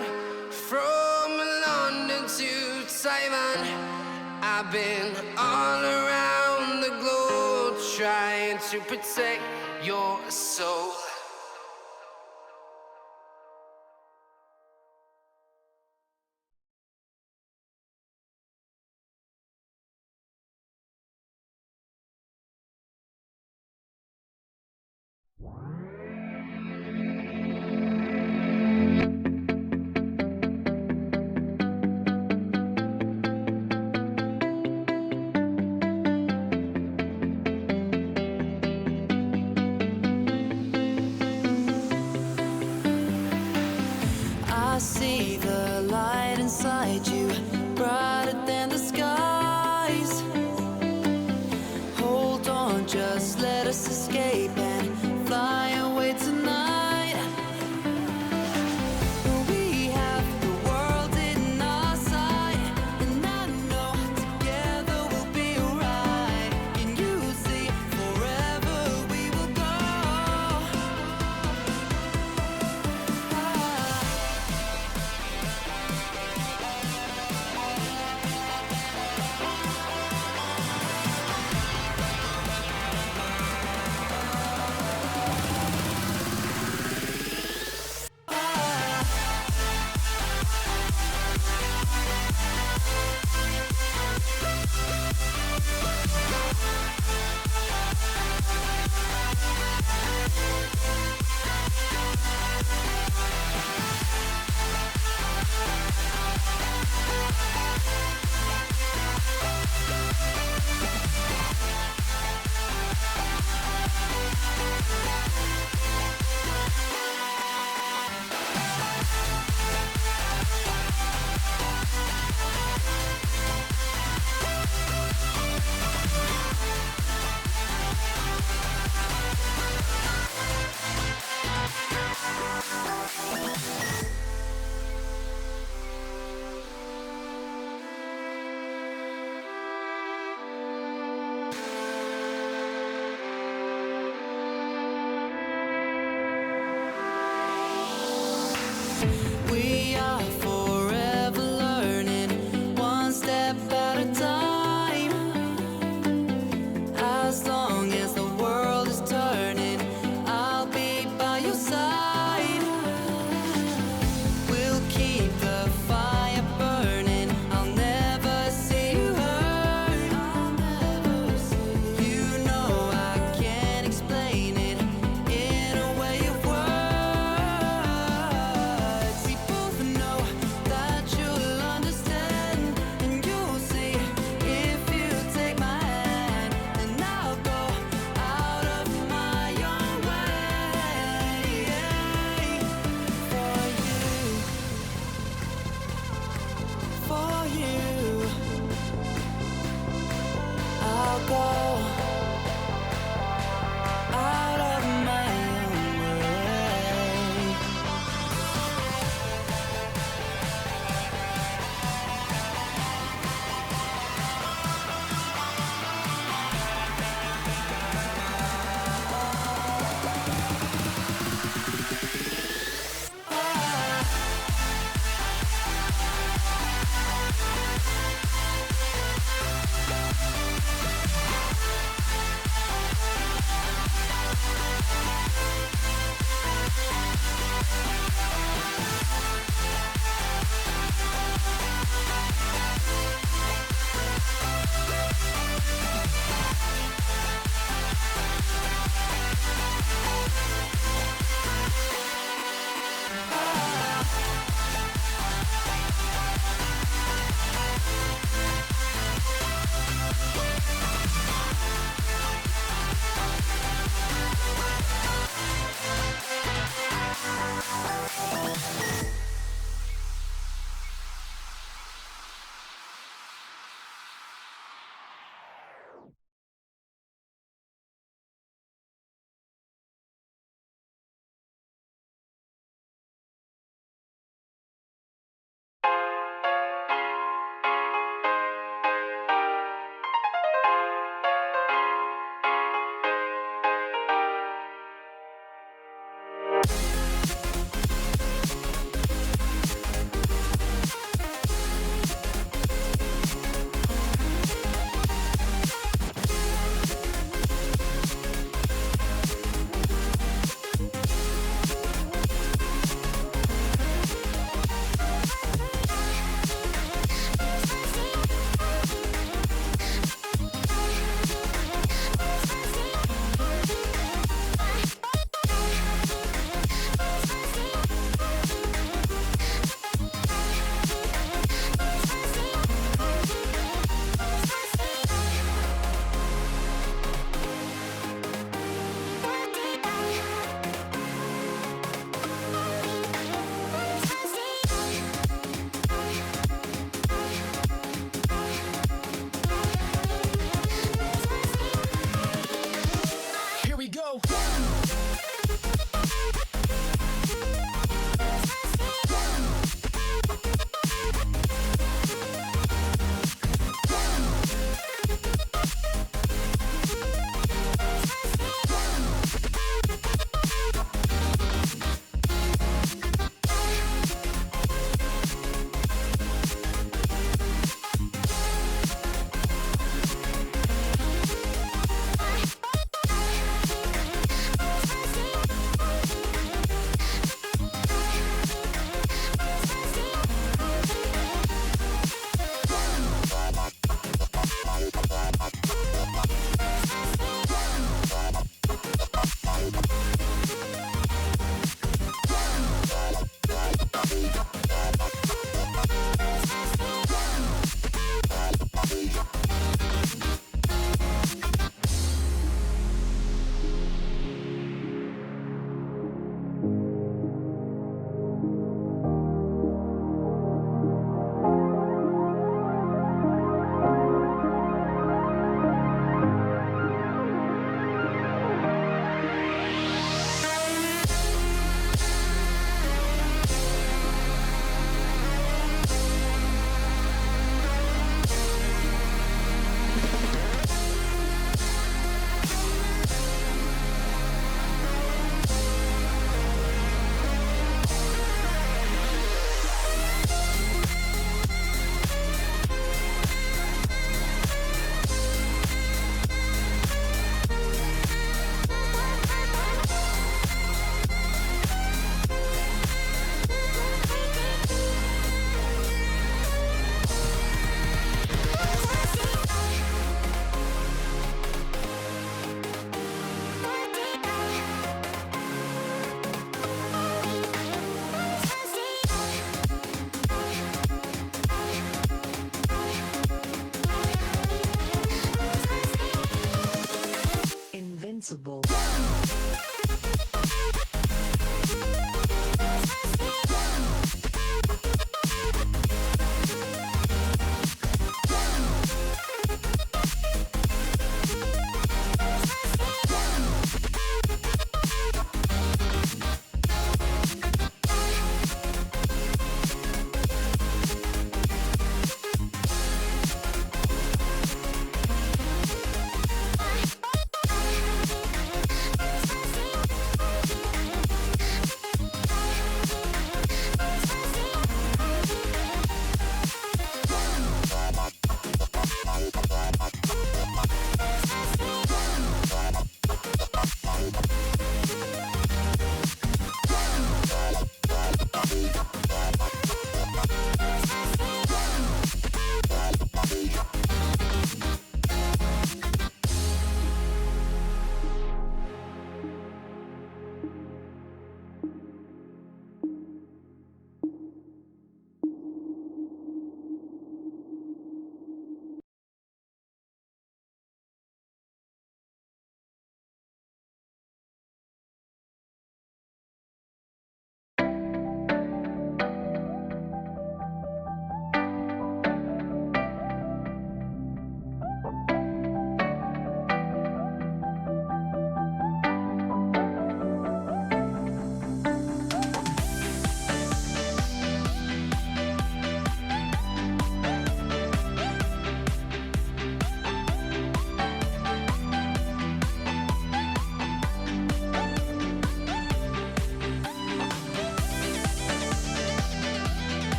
around, from London to Taiwan. I've been all around the globe trying to protect your soul. I see the light inside you, brighter than the skies. Hold on, just let us escape and fly away tonight. We have the world in our sight, and I know together we'll be alright. Can you see forever we will go? We are forever learning, one step at a time. As long as the world is turning, I'll be by your side. We'll keep the fire burning, I'll never see you hurt. You know I can't explain it in a way of words. We both know that you'll understand, and you'll see if you take my hand, and I'll go out of my own way for you. I'll go out of my own way.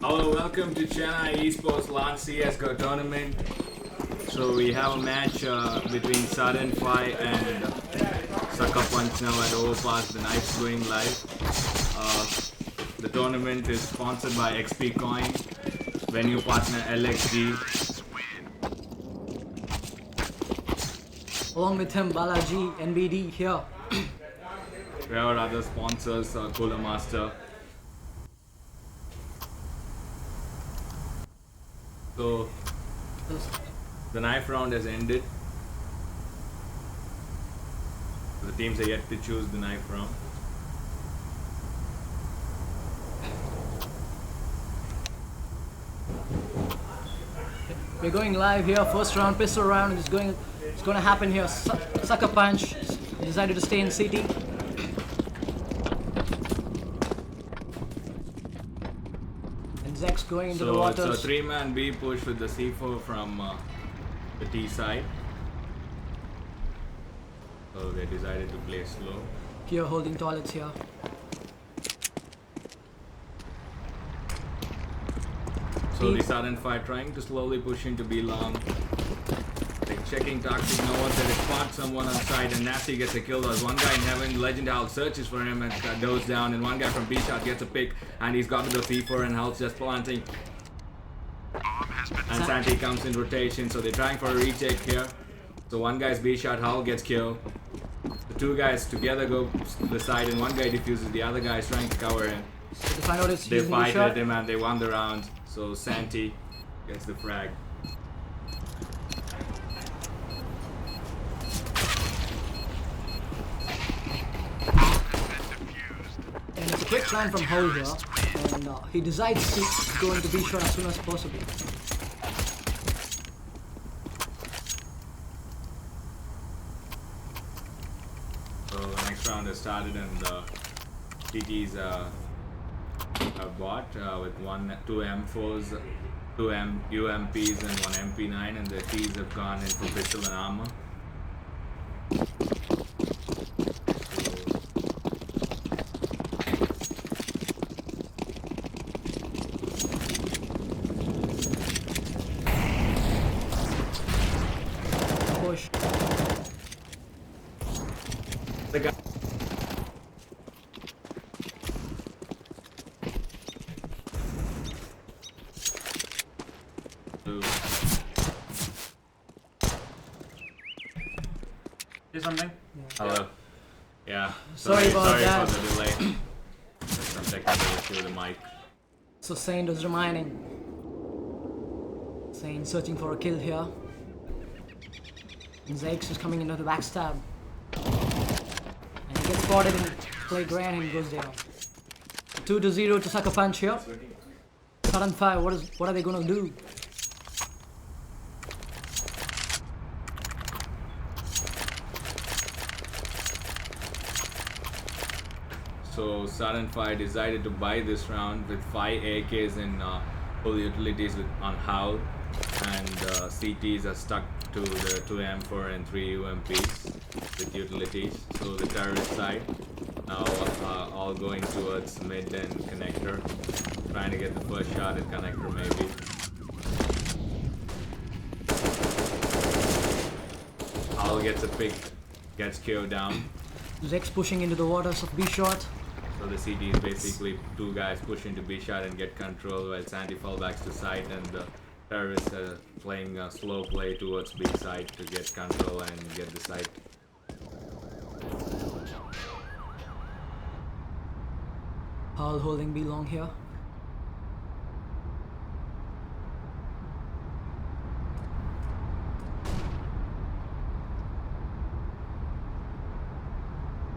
Hello, welcome to Chennai Esports Launch CSGO Tournament. So we have a match between Sudden Fly and Sucker Punch now at Overpass. The night's going live. The tournament is sponsored by XP Coin, venue partner LXG. Along with him, Balaji, NBD here. We have our other sponsors, Cooler Master. So the knife round has ended. The teams are yet to choose the knife round. We're going live here. First round, pistol round is going. It's going to happen here. Sucker Punch decided to stay in CT. And Zek's going into the So waters. it's a 3-man B push with the C4 from the T side. So they decided to play slow. Here holding toilets here. So the sudden fire trying to slowly push into B long. Like checking toxic Nova, they spot someone on side and Nasty gets a kill. There's one guy in heaven, Legend Howl searches for him and goes down, and one guy from B shot gets a pick and he's got the C4 and Howl's just planting. And Santi comes in rotation, so they're trying for a retake here. So one guy's B shot, Howl gets killed. The two guys together go to the side and one guy defuses, the other guy is trying to cover him. So they find out it's They using the fight shot. with him and they won the round. So Santi gets the frag. And it's a quick plan from Hole here. And he decides to go into B shot as soon as possible. So the next round has started and TTs have bought with two M4s, two UMPs and one MP9, and the Ts have gone in for pistol and armor. Push. The guy. Do something? Hello. Yeah. Sorry about that. for the delay. There's some technical issue with the mic. So Saint is remaining. Saint searching for a kill here. And Zex is coming into the backstab. And he gets spotted in play grand and he goes down. 2-0 to Sucker Punch here. Sudden fire, what are they gonna do? So Sudden Fire decided to buy this round with 5 AKs and full utilities on Howl, and CTs are stuck to the 2 M4 and 3 UMPs with utilities. So the terrorist side now all going towards mid and connector, trying to get the first shot at connector maybe. Howl gets a pick, gets KO down. Zex pushing into the waters of B shot. So the CT is basically two guys push into B shot and get control, while Sandy fallbacks to side, and the terrorists are playing a slow play towards B side to get control and get the site. Hall holding B long here.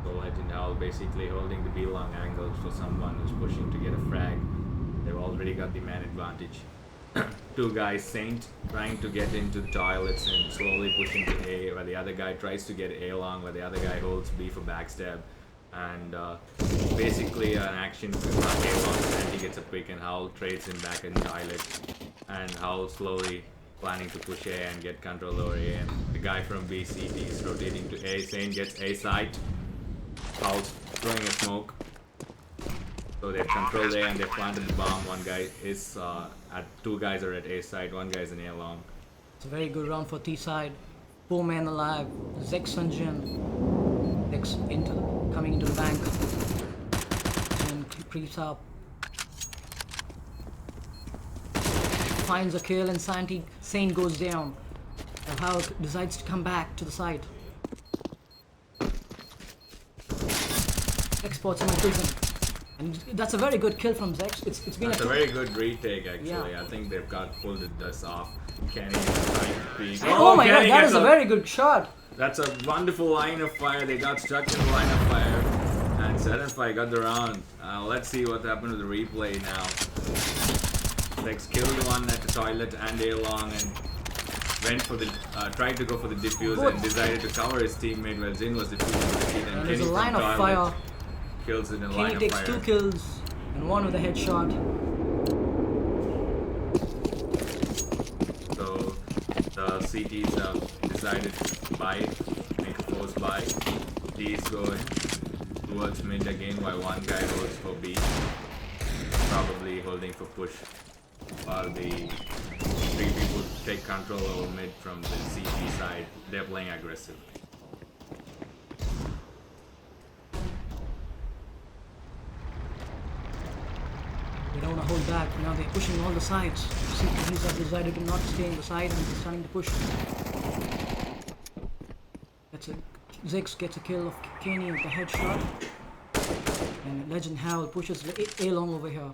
So Legend Howl basically holding the B long angles for someone who's pushing to get a frag. They've already got the man advantage. Two guys, Saint trying to get into the toilets and slowly pushing to A, where the other guy tries to get A long, where the other guy holds B for backstab. And basically an action with A long, Sandy gets a pick and Howl trades him back in toilet. And Howl slowly planning to push A and get control over A, and the guy from BCT is rotating to A. Saint gets A side. Howl's throwing a smoke. So they control A and they planted the bomb. One guy is two guys are at A side, one guy is in A long. It's a very good round for T side. 4 men alive. Zex and Jin. Zex coming into the bank. Jin creeps up. Finds a kill and Saint goes down. How decides to come back to the side. Exports in prison. And that's a very good kill from Zex. It's been That's a very good retake actually. Yeah. I think they've pulled this off. Kenny is trying to peek. Oh my god, Kenny that gets is a very good shot. That's a wonderful line of fire. They got stuck in the line of fire. And Serenfy got the round. Let's see what happened to the replay now. Lex killed one at the toilet and A long and went for the tried to go for the defuse and decided to cover his teammate while Jin was defusing the kid, and There's Kenny a line from of toilet fire. kills it in a Kenny line of takes fire. 2 kills and 1 with a headshot. So the CTs have decided to buy it, make a force buy. D is going towards mid again while one guy holds for B. Probably holding for push while the 3 people take control over mid from the CT side. They're playing aggressive. They don't want to hold back. Now they're pushing all the sides. CPs have decided to not stay in the side and they're starting to push. Zex gets a kill of Kenny with the headshot. And Legend Howl pushes the A long over here.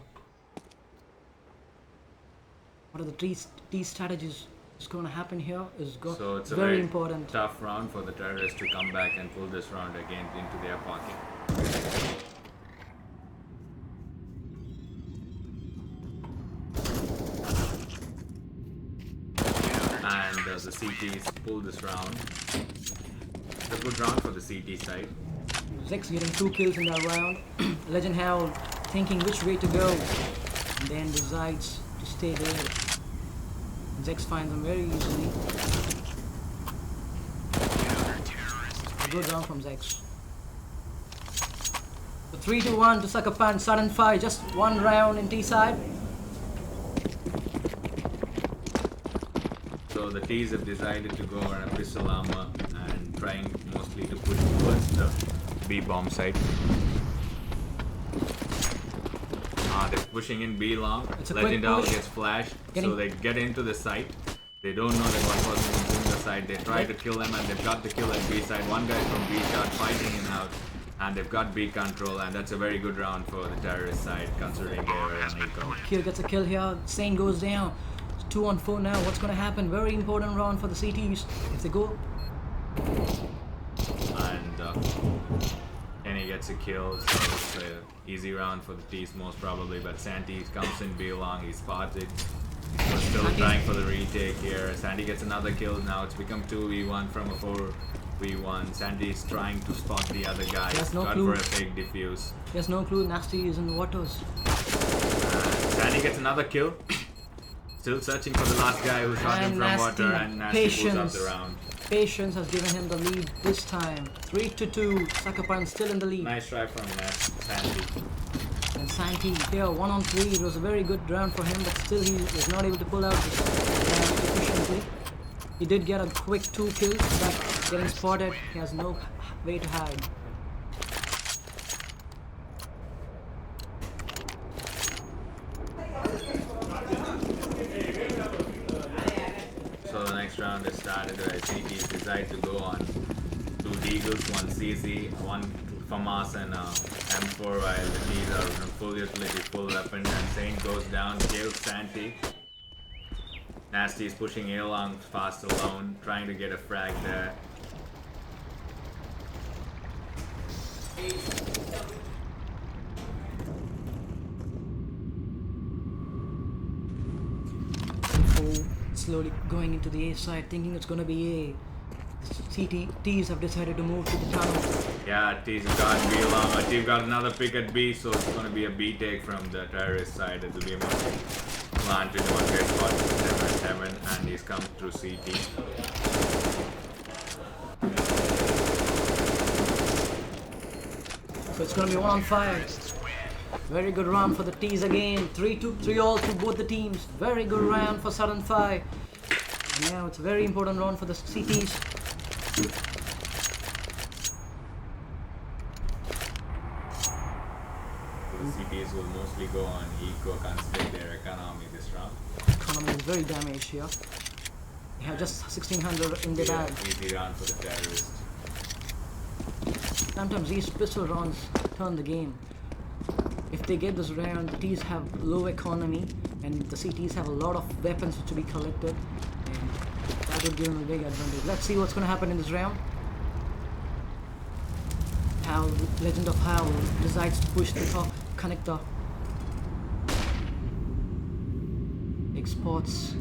What are the T strategies is going to happen here? So it's a very very important. tough round for the terrorists to come back and pull this round again into their pocket. And the CTs pull this round. It's a good round for the CT side. Zex getting 2 kills in that round. Legend Howl thinking which way to go and then decides to stay there. Zex finds them very easily. A good round from Zex. So 3-1 to Sucker Punch, sudden fire, just 1 round in T side. So the T's have decided to go on a pistol armor and trying mostly to push towards the B bomb side. They're pushing in B long. It's a Legend quick Owl push. gets flashed, Getting- so they get into the site. They don't know that one person is in the site. They try to kill them and they've got the kill at B side. One guy from B shot fighting him out, and they've got B control, and that's a very good round for the terrorist side considering they were on eco. Kill gets a kill here. Saint goes down. It's 2-on-4 now. What's going to happen? Very important round for the CTs. If they go, And Kenny gets a kill, so it's an easy round for the T's most probably, but Santi comes in B long, he's spotted. We're still Santi's- trying for the retake here. Santi gets another kill, now it's become 2v1 from a 4v1. Santi's trying to spot the other guy, He has no got clue. for a fake defuse. he has no clue. Nasty is in the waters. Santi gets another kill. Still searching for the last guy who shot him And from Nasty, water, and Nasty pulls up patience. the round. Patience has given him the lead this time. 3-2. Sucker Punch still in the lead. Nice try from Santi. And Santi here 1-on-3. It was a very good round for him, but still he was not able to pull out this round efficiently. He did get a quick 2 kills, but getting spotted, he has no way to hide. So the next round is started where CTs decide to go on 2 Deagles, 1 CZ, 1 FAMAS and M4 while the T's are in full utility, full weapon, and Saint goes down, kills Santi. Nasty is pushing A along fast alone, trying to get a frag there. Slowly going into the A side, thinking it's gonna be A. CTs have decided to move to the tunnel. Yeah, T's got B along, but T's got another pick at B, so it's gonna be a B take from the terrorist side. It'll be a planted one guy spot 7 and he's come through CT. So it's gonna be 1-on-5. Very good round for the T's again. 3 all to both the teams. Very good round for Sudden Fire. And now it's a very important round for the CTs. The CTs will mostly go on eco considering their economy this round. Economy is very damaged here. They have just 1600 in their bag. Easy round for the terrorists. Sometimes these pistol rounds turn the game. If they get this round, the T's have low economy and the CTs have a lot of weapons to be collected, and that would give them a big advantage. Let's see what's going to happen in this round. Hal, Legend of Hal, decides to push the top connector. Exports.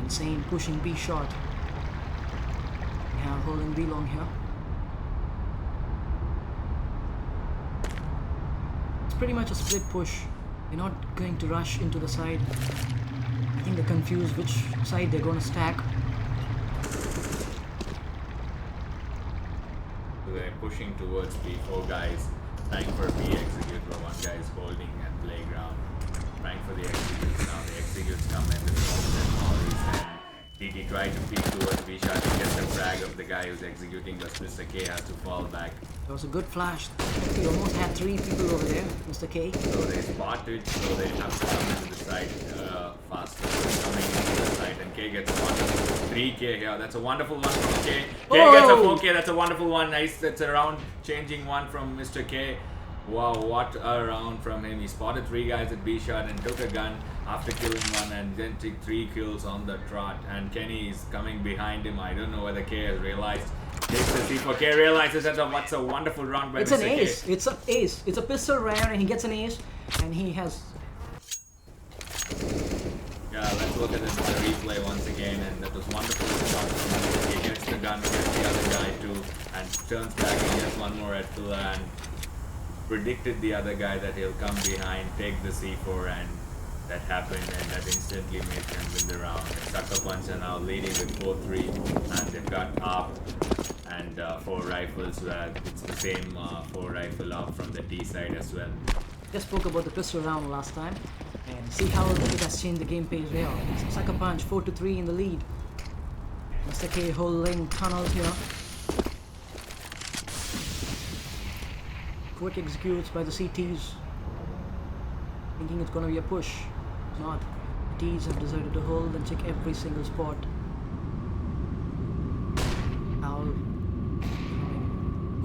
Insane pushing B shot. Hal holding B long here. Pretty much a split push. They're not going to rush into the side. I think they're confused which side they're going to stack. So they're pushing towards B. 4 guys trying for B execute, but 1 guy is holding at playground. Trying for the executes now. The executes come in with all and TT tried to peek towards B shot to get the frag of the guy who's executing, but Mr. K has to fall back. There was a good flash. He almost had 3 people over there, Mr. K. So they spot it, so they have to come into the side faster. Coming into the side, and K gets a wonderful 3K here. That's a wonderful one from K. K gets a 4K. That's a wonderful one. Nice. That's a round changing one from Mr. K. Wow, what a round from him. He spotted 3 guys at B shot and took a gun after killing 1 and then took 3 kills on the trot. And Kenny is coming behind him. I don't know whether K has realized. Takes the C4. K realizes that what's a wonderful round by It's Mr. an K. ace. It's an ace. It's a pistol round and he gets an ace. And he has... Yeah, let's look at the replay once again. And that was wonderful shot from Mr. K. Gets the gun, gets the other guy too. And turns back and gets 1 more at Phila and predicted the other guy that he'll come behind, take the C4, and that happened, and that instantly made them win the round. And Sucker Punch are now leading with 4-3, and they've got ARP and 4 rifles. It's the same 4 rifle ARP from the T side as well. Just spoke about the pistol round last time. And see how it has changed the game pace here. Sucker Punch 4-3 in the lead. Mr. K holding tunnels here. Quick executes by the CTs. Thinking it's gonna be a push. It's not. The T's have decided to hold and check every single spot. Owl.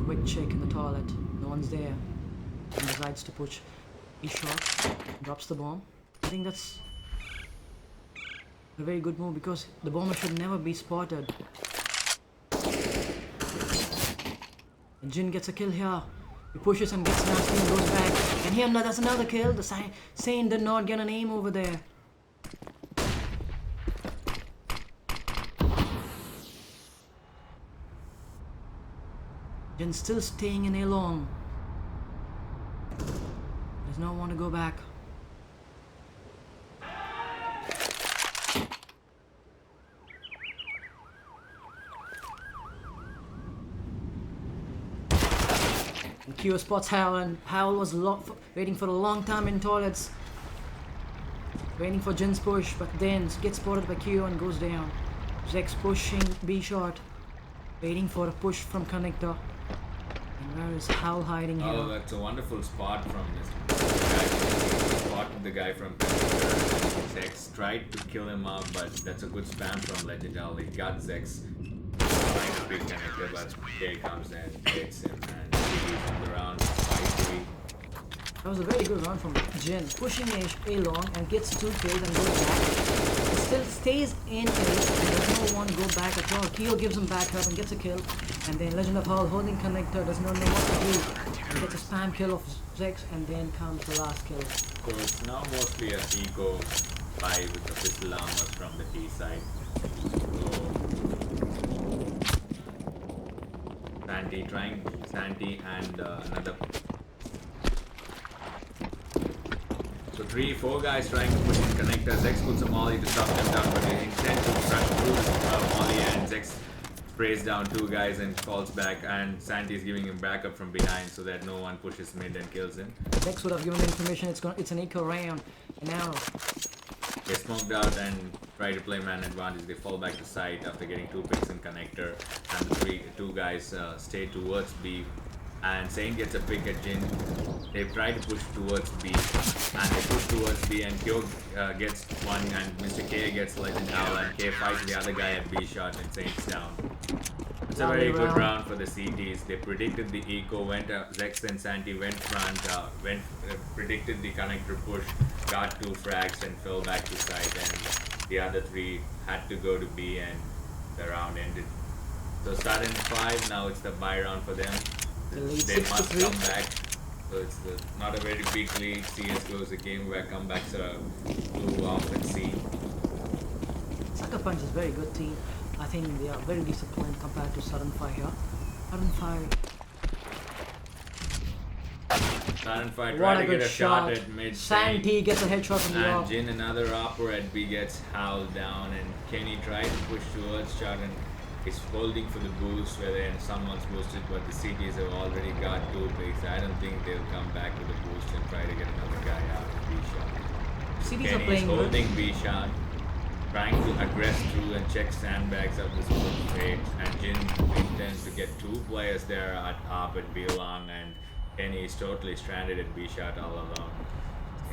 Quick check in the toilet. No one's there. And decides to push. He shot. Drops the bomb. I think that's a very good move because the bomber should never be spotted. And Jin gets a kill here. He pushes and gets nasty and goes back. And here that's another kill. The Saint did not get an aim over there. Jin still staying in A long. Does not want to go back. Q spots Howell, and Howell was waiting for a long time in toilets, waiting for Jin's push, but then gets spotted by Q and goes down. Zex pushing B shot, waiting for a push from connector. And where is Howell hiding here? Oh, that's a wonderful spot from this guy. Spotted the guy from connector. Zex tried to kill him up, but that's a good spam from Legend. He got Zex trying to pick connector, but K comes and hits him and he's on the round 5-3. That was a very good round from Jin, pushing A long and gets 2 kills and goes back. He still stays in A and does not want to go back at all. Kyo gives him back up and gets a kill. And then Legend of Hall holding connector, does not know what to do. And gets a spam kill of Zex and then comes the last kill. So it's now mostly a eco 5 with the pistol armors from the T side. So Santi and another. So 3-4 guys trying to push in connector. Zex puts a molly to stop them down, but they intend to crush through molly, and Zex sprays down 2 guys and falls back, and Santi is giving him backup from behind so that no one pushes mid and kills him. Dex would have given the information it's an eco round. And now They smoked out and try to play man advantage. They fall back to side after getting 2 picks in connector, and the 2 guys stay towards B. And Saint gets a pick at Jin. They try to push towards B, and they push towards B, and Kyo gets one, and Mr. K gets Legend Owl, and K fights the other guy at B shot, and Saint's down. It's a very good round for the CTs. They predicted the eco, Zex and Santi went front, predicted the connector push, got 2 frags and fell back to side, and the other 3 had to go to B, and the round ended. So Sudden 5, now it's the buy round for them. They must come back. So it's not a very big lead. CSGO is a game where comebacks are too often seen. Sucker Punch is a very good team. I think they are very disciplined compared to Sudden Fire here. Sudden Fire. Sudden Fire What try a to good get a shot at mid. Santi gets a headshot from the And off. Jin, another upper at B, gets howled down, and Kenny tries to push towards shot and is holding for the boost where then someone's boosted, but the CTs have already got 2 picks. I don't think they'll come back with the boost and try to get another guy out of B shot. CTs are Kenny is playing good. holding B shot, trying to aggress through and check sandbags up this straight, and Jin intends to get 2 players there up at B long, and Kenny is totally stranded at B shot all alone.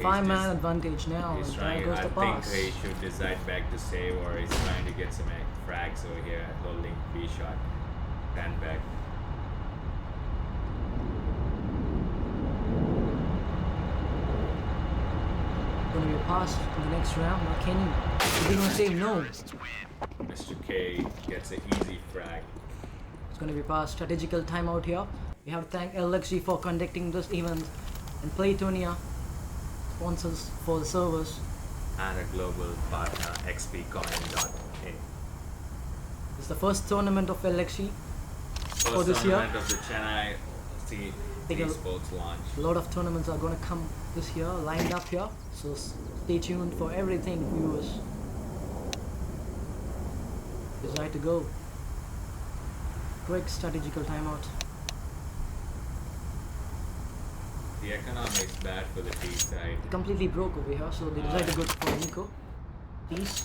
5-man advantage now. He's And trying. there goes I the think pass. he should decide back to save, or he's trying to get some frags over here, holding B shot, stand back. Gonna be a pass in the next round. Now Kenny, is he gonna save? No. Mr. K gets an easy frag. It's gonna be a pass. Strategical timeout here. We have to thank LXG for conducting this event, and Playtonia, sponsors for the servers. And a global partner, xpcoin.in. It's the first tournament of LXG for First this year. tournament of the Chennai Esports Launch. A lot of tournaments are gonna come this year, lined up here. So stay tuned for everything, viewers. Decide to go. Quick strategical timeout. The economics bad for the T side. Completely broke over here, so they decided to go for Nico. Peace.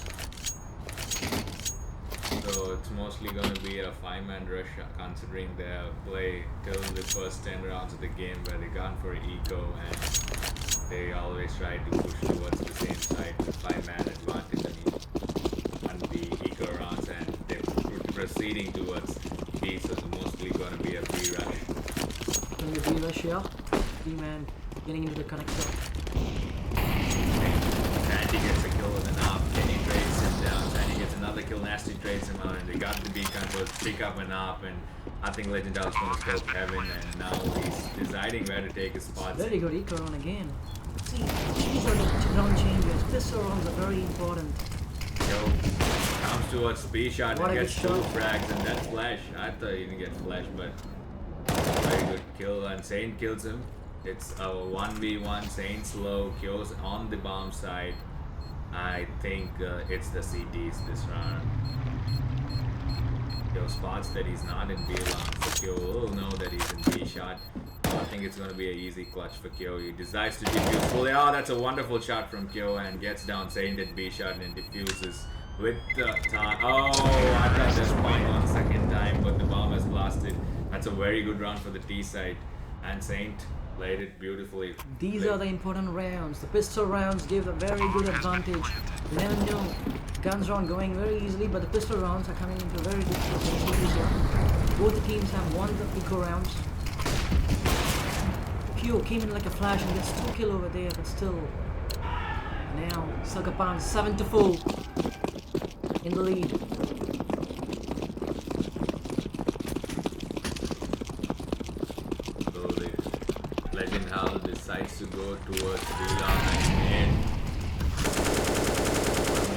So it's mostly going to be a 5-man rush, considering their play till the first 10 rounds of the game where they gone for eco, and they always try to push towards the same side with 5-man advantage on the eco rounds, and they're proceeding towards B, so it's mostly going to be a B rush. Gonna be B rush here. B-man getting into the connector. Sandy gets a kill with an op, Kenny trades him down, Sandy gets another kill, Nasty trades him out, and they got the beacon to pick up an op, and I think Legend Out's going to scope Heaven, and now he's deciding where to take his spots. Very good eco round again. See, these are the round changes. Pistol rounds are very important. Yo, comes towards B shot What and a gets good 2 shot. frags, and that flash. I thought he didn't get flash, but very good kill, and Saint kills him. It's a 1v1, Saint's low, Kyo's on the bomb side. I think it's the CTs this round. Kyo spots that he's not in B long, so Kyo will know that he's in B shot. I think it's going to be an easy clutch for Kyo. He decides to defuse fully. Oh, that's a wonderful shot from Kyo, and gets down Saint at B shot and diffuses with the time. Oh, I thought that's fine on second time, but the bomb has blasted. That's a very good round for the T side, and Saint played it beautifully. These are the important rounds. The pistol rounds give a very good advantage. You never know. Guns round going very easily, but the pistol rounds are coming into a very difficult position. Both the teams have won the eco rounds. Q came in like a flash and gets 2 kills over there, but still. Now, Sagapan 7-4 in the lead. So the Legend Hall decides to go towards the and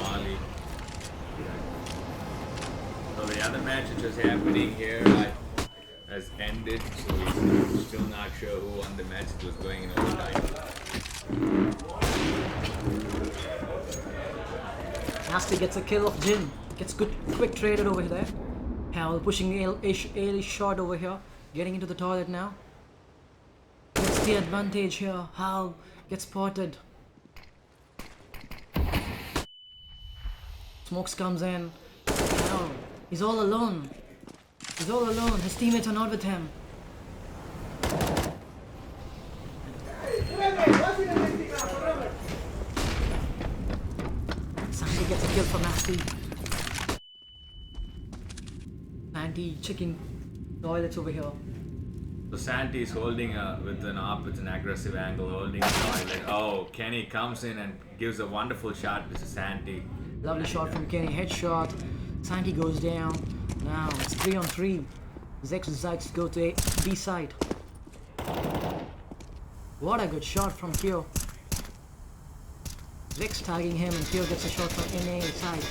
Mali. So the other match which was happening here has ended, so we're still not sure who won the match. It was going in overtime. Nasty gets a kill of Jin. Gets good quick traded over there. Hal pushing a shot over here, getting into the toilet now. Gets the advantage here. Hal gets spotted. Smokes comes in. Hal, he's all alone. He's all alone. His teammates are not with him. Sandy gets a kill for Nasty. Sandy checking toilets over here. So Santi is holding with an aggressive angle, holding the toilet. Oh, Kenny comes in and gives a wonderful shot to Santi. Lovely shot from Kenny, headshot. Santi goes down. Now it's 3 on 3. Zex decides to go to B side. What a good shot from Kyo. Zex tagging him and Kyo gets a shot from NA side.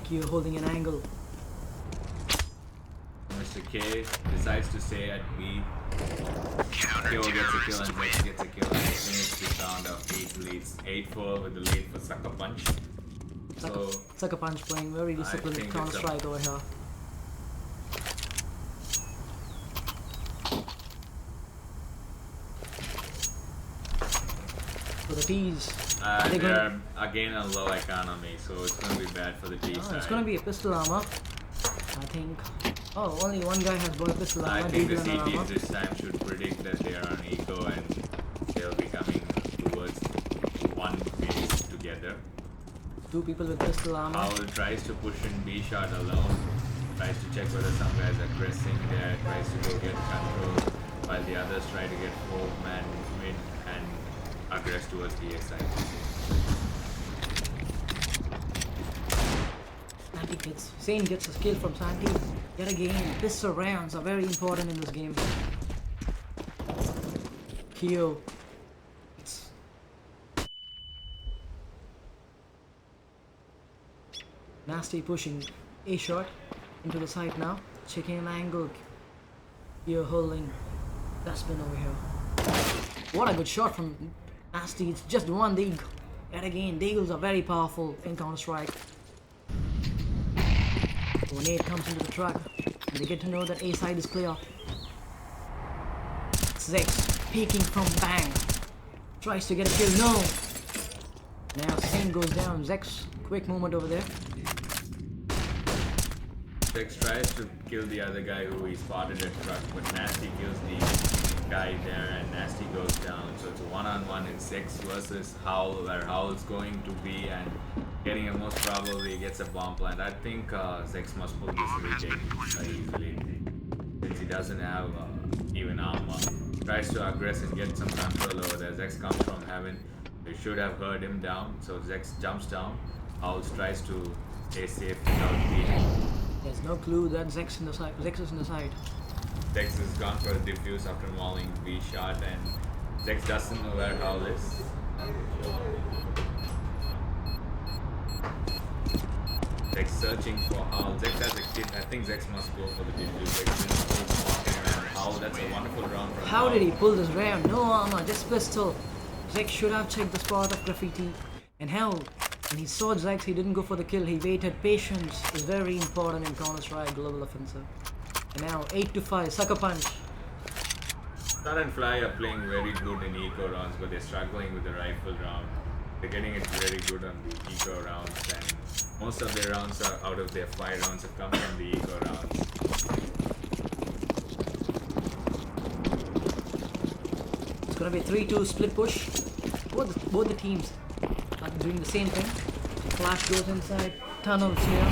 Kyo holding an angle. Mr. K decides to stay at B. Kyo gets a kill and Zex gets a kill and they finish this round of 8 leads. 8-4 with the lead for Sucker Punch. Sucker Punch playing very disciplined think Counter Strike over here. So the T's. They're again on low economy, so it's going to be bad for the T side. It's going to be a pistol armor. I think. Oh, only one guy has bought a pistol armor. I think the Deagle and CTs armor. this time should predict that they are on eco and they'll be coming towards one base together. 2 people with pistol armor. Howell tries to push in B shot alone, tries to check whether some guys are pressing there, tries to go get control, while the others try to get 4-man mid and aggress towards the A side. Santi gets, Sane gets a skill from Santi. Yet again, pistol rounds are very important in this game. Kyo. It's Nasty pushing A shot into the side now. Checking an angle. Kyo holding dustbin over here. What a good shot from Nasty. It's just one dig. Yet again, Deagles are very powerful in Counter Strike. When 8 comes into the truck, and they get to know that A side is clear. Zex peeking from Bang. Tries to get a kill. No! Now Sane goes down. Zex, quick movement over there. Zex tries to kill the other guy who he spotted at truck, but Nasty kills the guy there and Nasty goes down. So it's a 1-on-1 in Zex versus Howl, where Howl's going to be and getting a most probably gets a bomb plant. I think Zex must pull this retake easily since he doesn't have even armor. Tries to aggress and get some control over there. Zex comes from heaven. They should have heard him down. So Zex jumps down. Howls tries to stay safe without being. There's no clue that Zex is in the side. Zex has gone for a defuse after mauling B shot and Zex doesn't know where Howl is. Zex searching for Howl. Zex has a kit. I think Zex must go for the defuse. Zex is walking around Howl. That's a wonderful round from How Howl. did he pull this round? No armor, just pistol. Zex should have checked the spot of graffiti. And hell, when he saw Zex, he didn't go for the kill. He waited. Patience is very important in Counter Strike Global Offensive. And now 8-5, Sucker Punch. Sun and Fly are playing very good in eco rounds, but they're struggling with the rifle round. They're getting it very good on the eco rounds, and most of their rounds are out of their 5 rounds have come from the eco rounds. It's gonna be a 3-2 split push. Both the teams are doing the same thing. Flash goes inside, tunnels here.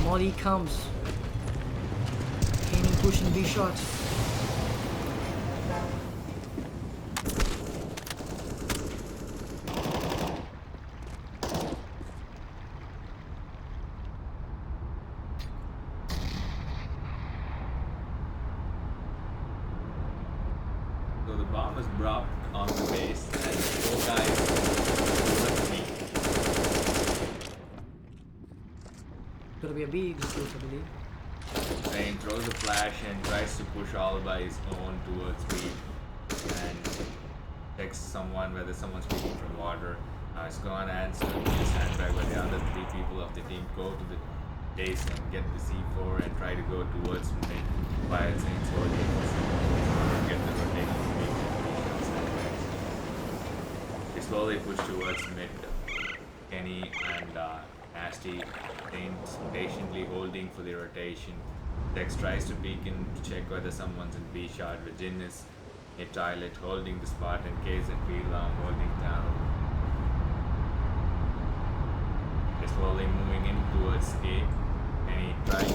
Molly comes. Aiming, pushing B shots. So the bomb is dropped on the base, and 4 guys towards me. Gonna be a B execute, I believe. Rain throws a flash and tries to push all by his own towards me and checks someone whether someone's speaking from water. It's gone and so the sandbag where the other 3 people of the team go to the base and get the C4 and try to go towards mid while Saints holding get the rotation speed and sideways. They slowly push towards mid. Kenny and Nasty Saints patiently holding for the rotation. Dex tries to peek in to check whether someone's in B shot. Jin is a toilet holding the spot and K's and B long holding down. They're slowly moving in towards A. Kenny trying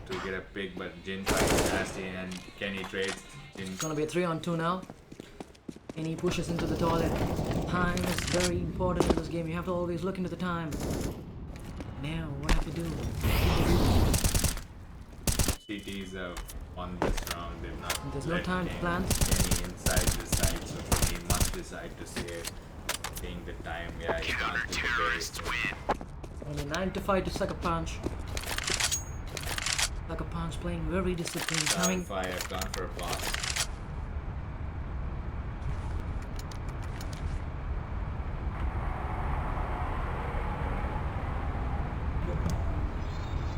to get a pick, but Jin tries Nasty and Kenny trades. Jin It's gonna be a 3-on-2 now. And he pushes into the toilet. Time is very important in this game. You have to always look into the time. Now, what have to do? CTs have won this round. They've not. There's no let time to plan. Kenny inside the side, so Kenny must decide to save. Seeing the time, yeah, he's gone to the base. Only 9 to 5 to Sucker Punch. Sucker Punch playing very disciplined. Coming. 5 have gone for a pass.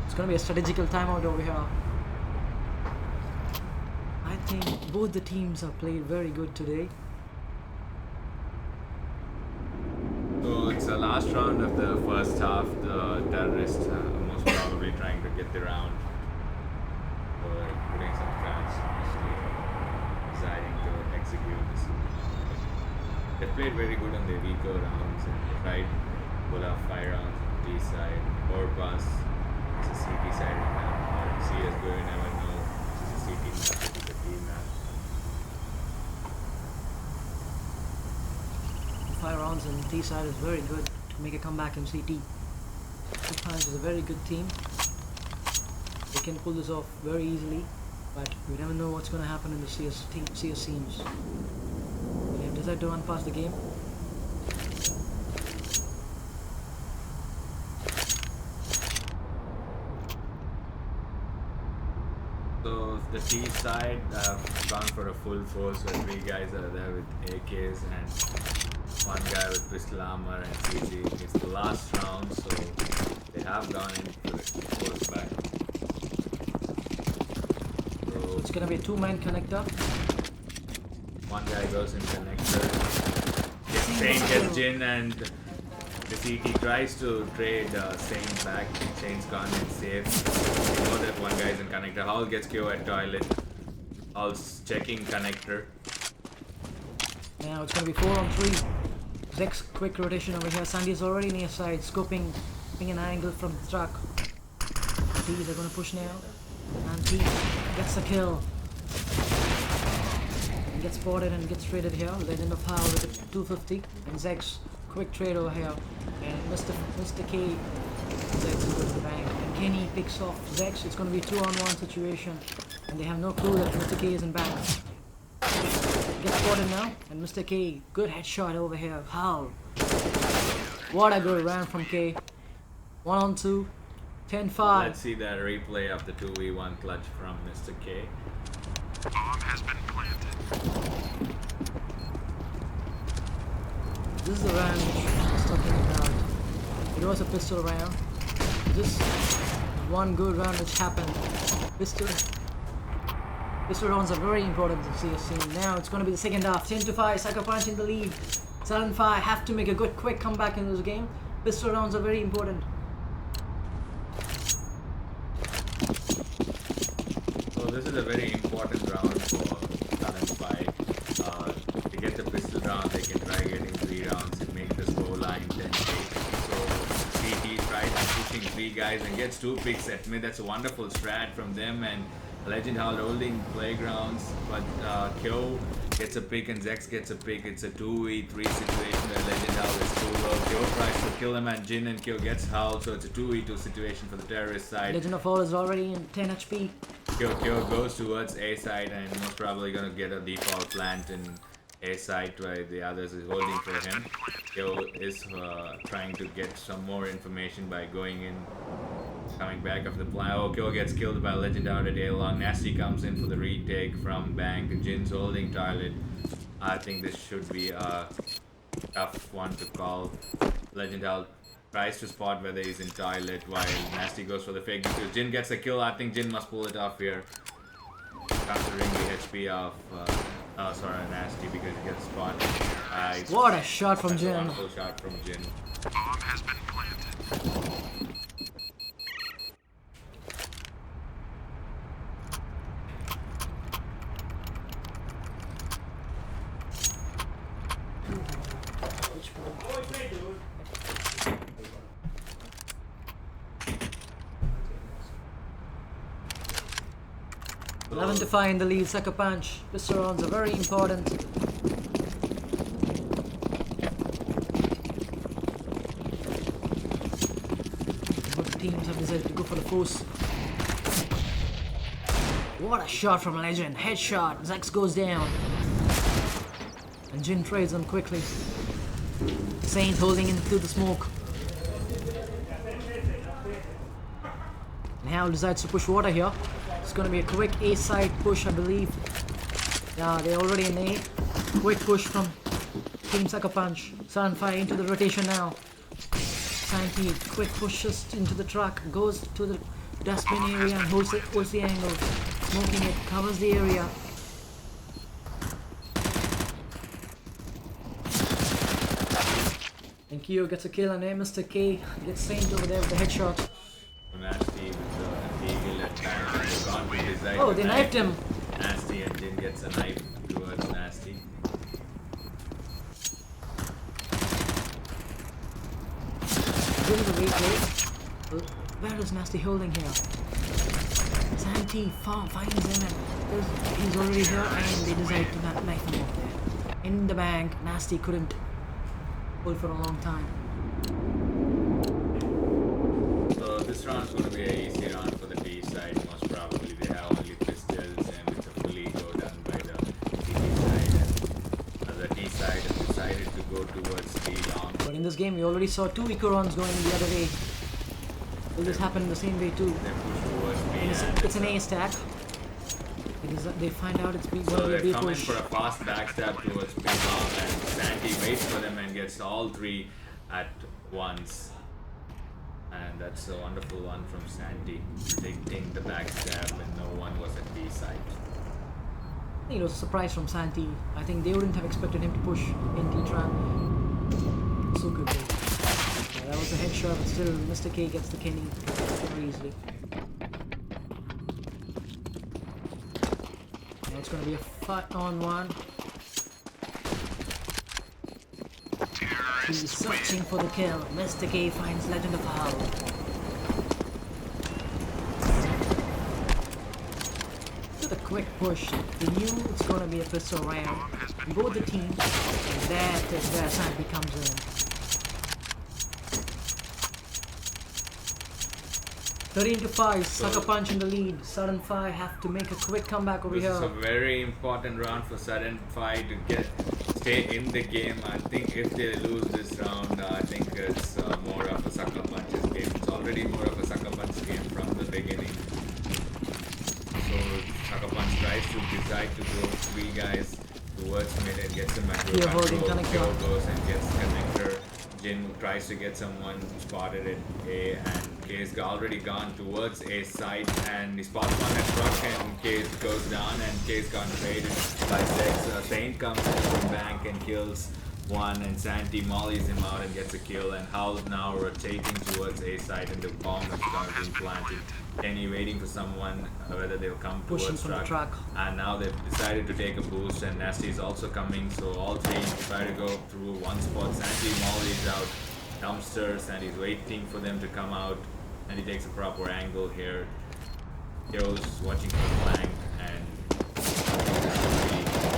It's gonna be a strategical timeout over here. I think both the teams have played very good today. So it's the last round of the first half. The terrorists are most probably trying to get the round. So they're putting some traps, mostly deciding to execute this. They played very good on the weaker rounds and they tried to pull off 5 rounds on the D side. Or pass. It's a CT side map. CSGO, you never know. This is a CT map, this is a D map. 5 rounds and T-side is very good to make a comeback in CT. Sometimes is a very good team. They can pull this off very easily, but you never know what's going to happen in the CS scenes. They have decided to run past the game. So the T side have gone for a full force where 3 guys are there with AKs and 1 guy with pistol armor and CC. It's the last round, so they have gone in for the force back. So It's going to be a 2-man connector. 1 guy goes in connector. Sane gets Jin and the CT tries to trade Sane back. Sane's gone in safe. You know that 1 guy is in connector. Hall gets Q at toilet. Hall's checking connector. Now it's going to be 4-on-3. Zex quick rotation over here. Sandy's already near side, scoping an angle from the truck. These are going to push now. And he gets the kill. He gets spotted and gets traded here. Legend of How with a 250. And Zex, quick trade over here. And Mr. K, Zex is going to the bank. And Kenny picks off Zex. It's going to be a 2-on-1 situation. And they have no clue that Mr. K is in bank. Gets spotted now, and Mr. K, good headshot over here. How? What a good round from K. 1-on-2, 10-5. Let's see that replay of the 2v1 clutch from Mr. K. This is the round which I was talking about. It was a pistol round. This one good round which happened. Pistol rounds are very important to see a scene. Now it's going to be the second half. 10-5, Sucker Punch in the lead. 7-5, have to make a good quick comeback in this game. Pistol rounds are very important. So this is a very important round for Talent 5. To get the pistol round, they can try getting 3 rounds and make the score line 10-8. So CT tries pushing 3 guys and gets 2 picks at mid. That's a wonderful strat from them, and Legend Hall holding playgrounds, but Kyo gets a pick and Zex gets a pick. It's a 2v3 situation where Legend Hall is too low. Kyo tries to kill him and Jin and Kyo gets Hull, so it's a 2v2 situation for the terrorist side. Legend of All is already in 10 HP. Kyo goes towards A side and most probably gonna get a default plant in A side while the others is holding for him. Kyo is trying to get some more information by going in. Coming back of the plan. Oh, Kyo gets killed by Legend out at A long. Nasty comes in for the retake from Bank. Jin's holding toilet. I think this should be a tough one to call. Legend out tries to spot whether he's in toilet while Nasty goes for the fake defuse. Jin gets a kill. I think Jin must pull it off here. Considering the HP of Nasty because he gets spotted. What a shot from That's a Jin. wonderful shot from Jin. Bomb has been planted. 11-5 in the lead. Sucker punch. Pistol rounds are very important. Both teams have decided to go for the force. What a shot from Legend. Headshot. Zax goes down. And Jin trades them quickly. Saint holding into the smoke. Now decides to push water here. It's gonna be a quick A side push, I believe. Yeah, they're already in A. Quick push from Team Sucker Punch. Sunfire into the rotation now. Santi quick pushes into the truck, goes to the dustbin area and holds the angle. Smoking it, covers the area. And Kyo gets a kill and Mr. K gets Saint over there with the headshot. Nasty with the eagle attack. They've gone to his side. Oh, they knifed him. Nasty and Jin gets a knife towards Nasty. Where is Nasty holding here? Santi finds him and he's already here and they decide to knife him off there. In the bank, Nasty couldn't hold for a long time. So this round's going to be an easy round for the T side. Most probably they have only pistols and it's a fully go done by the T side. And the T side has decided to go towards B long. But in this game, we already saw 2 eco runs going the other way. Will this happen in the same way too? They push towards B. And it's an A stack. They find out it's going So to be a they B come in push. for a fast backstab towards B long and Santi waits for them and gets all 3 at once. And that's a wonderful one from Santi, predicting the backstab when no one was at B side. I think it was a surprise from Santi. I think they wouldn't have expected him to push in T-Tran. So good. Yeah, that was a headshot, but still Mr. K gets the Kenny very easily. Now it's going to be a 5-on-1. He's searching for the kill. Mr. K finds Legend of Hell. To the quick push. They knew it's gonna be a pistol round. Both the teams. And that is where Santi comes in. 13-5. Sucker Punch in the lead. Sudden Fire have to make a quick comeback over This is here. a very important round for Sudden Fire to stay in the game. I think if they lose this round, I think it's more of a Sucker Punch's game. It's already more of a Sucker Punch game from the beginning. So Sucker Punch tries to decide to go 3 guys towards mid and gets the macro Here, holding control. connector. Joe goes and gets connector. Jin tries to get someone spotted at A and K's already gone towards A side and he spots one at truck and K's goes down and K's gone traded by 6. Saint comes in from bank and kills one and Santi mollies him out and gets a kill and Howl's now rotating towards A side and the bomb has been planted. Kenny waiting for someone whether they'll come Pushing towards from the truck. and now they've decided to take a boost and Nasty is also coming so all 3 try to go through one spot. Santi mollies out dumpsters and he's waiting for them to come out and he takes a proper angle here. Heroes watching for the flank and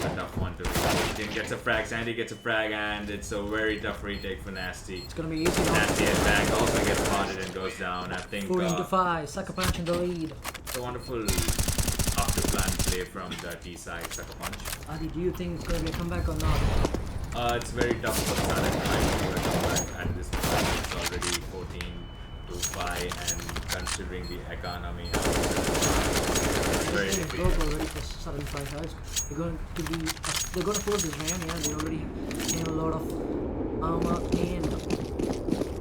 a tough one to retake. Jin gets a frag, Santi gets a frag and it's a very tough retake for Nasty. It's gonna be easy now. Nasty at back also gets spotted and goes down. I think 4-5. Sucker Punch in the lead. it's a wonderful after plan play from the T side Sucker Punch. Adi, do you think it's gonna be a comeback or not? It's very tough for Sudden Fire to do a comeback at this point. It's already 14-5 and considering the economy it's very It's difficult. already for Sudden Fire guys. They're going to force this man, yeah. They already have a lot of armor and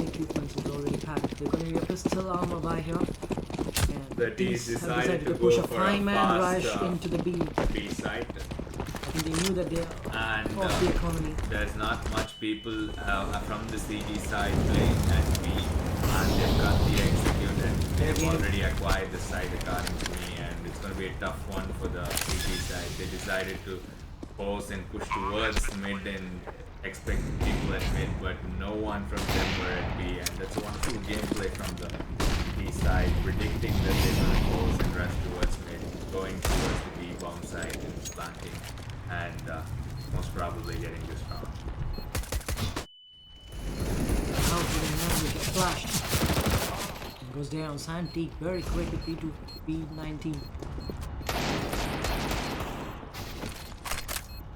equipment. He's already packed. There's gonna be a pistol armor by here. And The T's have decided to push go a for a 5-man fast rush into the B. B side. I think they knew that they're And off the economy. there's not much people from the CT side playing at B, and they've got the executed. They've already acquired the side according to me, and it's going to be a tough one for the CT side. They decided to pause and push towards mid and expect people at mid, but no one from them were at B, and that's a wonderful gameplay from the B side, predicting that they're going to pause and rush towards mid, going towards the B bomb side and planting, and most probably getting this round. How did the man get flashed? And goes down. Santique very quick at B2, B19.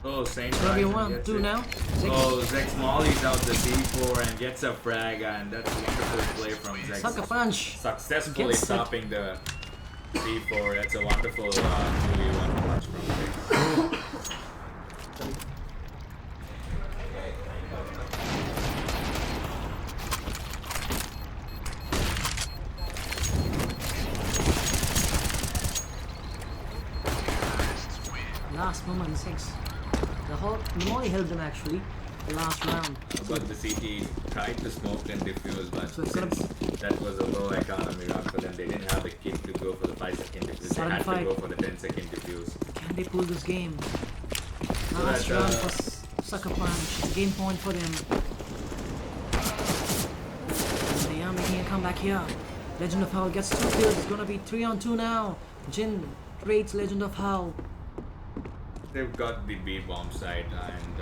Oh, Saint It's gonna be Ryzen 1-2 gets it. now. Zex. Oh, Zex mollies out the C4 and gets a frag, and that's a wonderful play from Zex. Sucker punch. Successfully Gets it. stopping the C4. That's a wonderful 2v1 punch from Zex. Last moment 6. The molly helped them actually. The last round. But the CT tried to smoke and defuse, but So it's gonna since that was a low economy round for them, they didn't have the kit to go for the 5-second defuse. They had to 7-5. go for the 10-second defuse. Can they pull this game? Last that, round for Sucker Punch. It's a game point for them. And they are making a comeback here. Legend of Howl gets 2 kills. It's gonna be 3-on-2 now. Jin trades Legend of Howl. They've got the B bomb side, and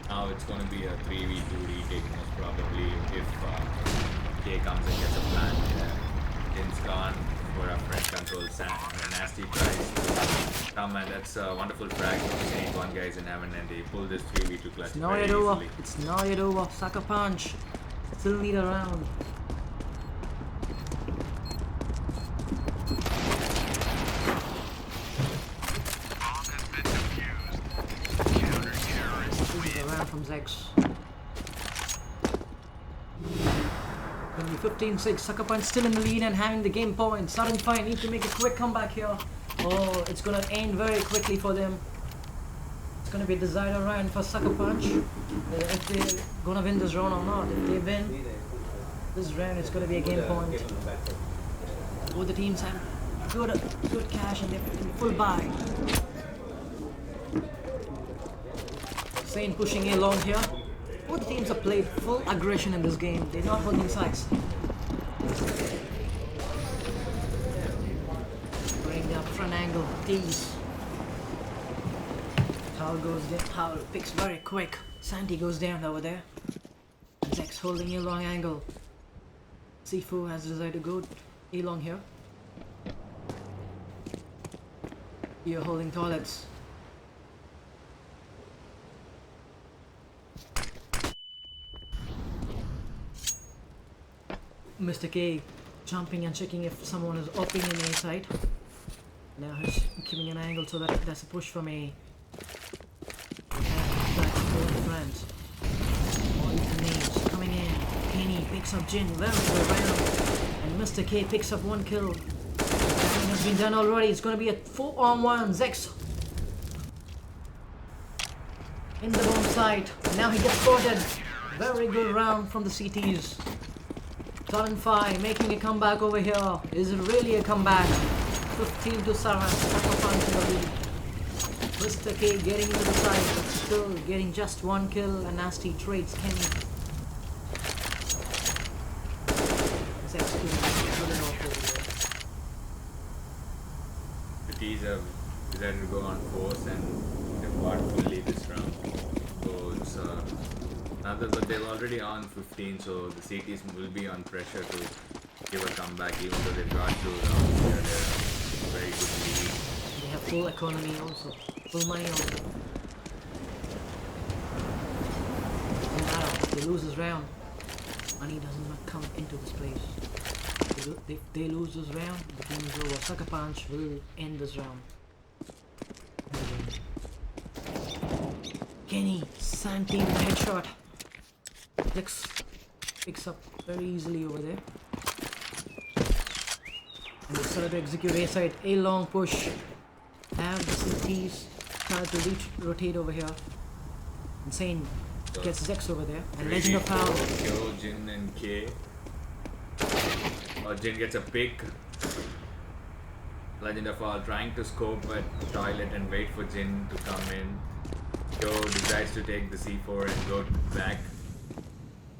now it's going to be a 3v2 retake most probably if K comes and gets a plant. Jin's gone for a front control. Nasty tries to come, and that's a wonderful frag from Saint. One guy's in heaven, and they pull this 3v2 clutch It's not very yet over. easily. It's not yet over. Sucker Punch. Still need a round. This is a round from Zex. Gonna be 15-6. Sucker Punch still in the lead and having the game point. Sudden fight. Need to make a quick comeback here. Oh, it's gonna end very quickly for them. It's gonna be a decider round for Sucker Punch. If they're gonna win this round or not. If they win this round, it's gonna be a game point. Both the teams have good cash and they're in full buy. Saint pushing A long here. Both teams have played full aggression in this game. They're not holding sides. Bring the front angle. Tease. Howl goes down. Howl picks very quick. Santi goes down over there. Zex holding a long angle. Sifu has decided to go A long here. You're holding toilets. Mr. K jumping and checking if someone is opening in A side. Now he's giving an angle so that that's a push from A. Back to friends. All the names coming in. Kenny picks up Jin very good round. And Mr. K picks up 1 kill. That has been done already. It's gonna be a 4-on-1. Zex in the bomb site. Now he gets spotted. Very good round from the CTs. Talon 5 making a comeback over here. Is it really a comeback? 15-7. Sucker Punch in the lead. Mr. K getting into the side, but still getting just 1 kill. And Nasty trades Kenny. Zex doing good enough over there. The T's have decided to go on force, and they've got fully this round. So it's but they're already on 15, so the CTs will be on pressure to give a comeback, even though they've got 2 rounds here. They're very good lead. They have full economy also. Full money also. Now, they lose this round. Money does not come into this place. If they lose this round, the game is over. Sucker Punch will end this round. Kenny, Santi with a headshot. picks up very easily over there. And they started to execute A side, a long push. Now the CTs started to rotate over here. Insane gets Zex over there. And Legend of Power. Kyo, Jin and K. Jin gets a pick. Legend of All trying to scope at toilet and wait for Jin to come in. Kyo decides to take the C4 and go back.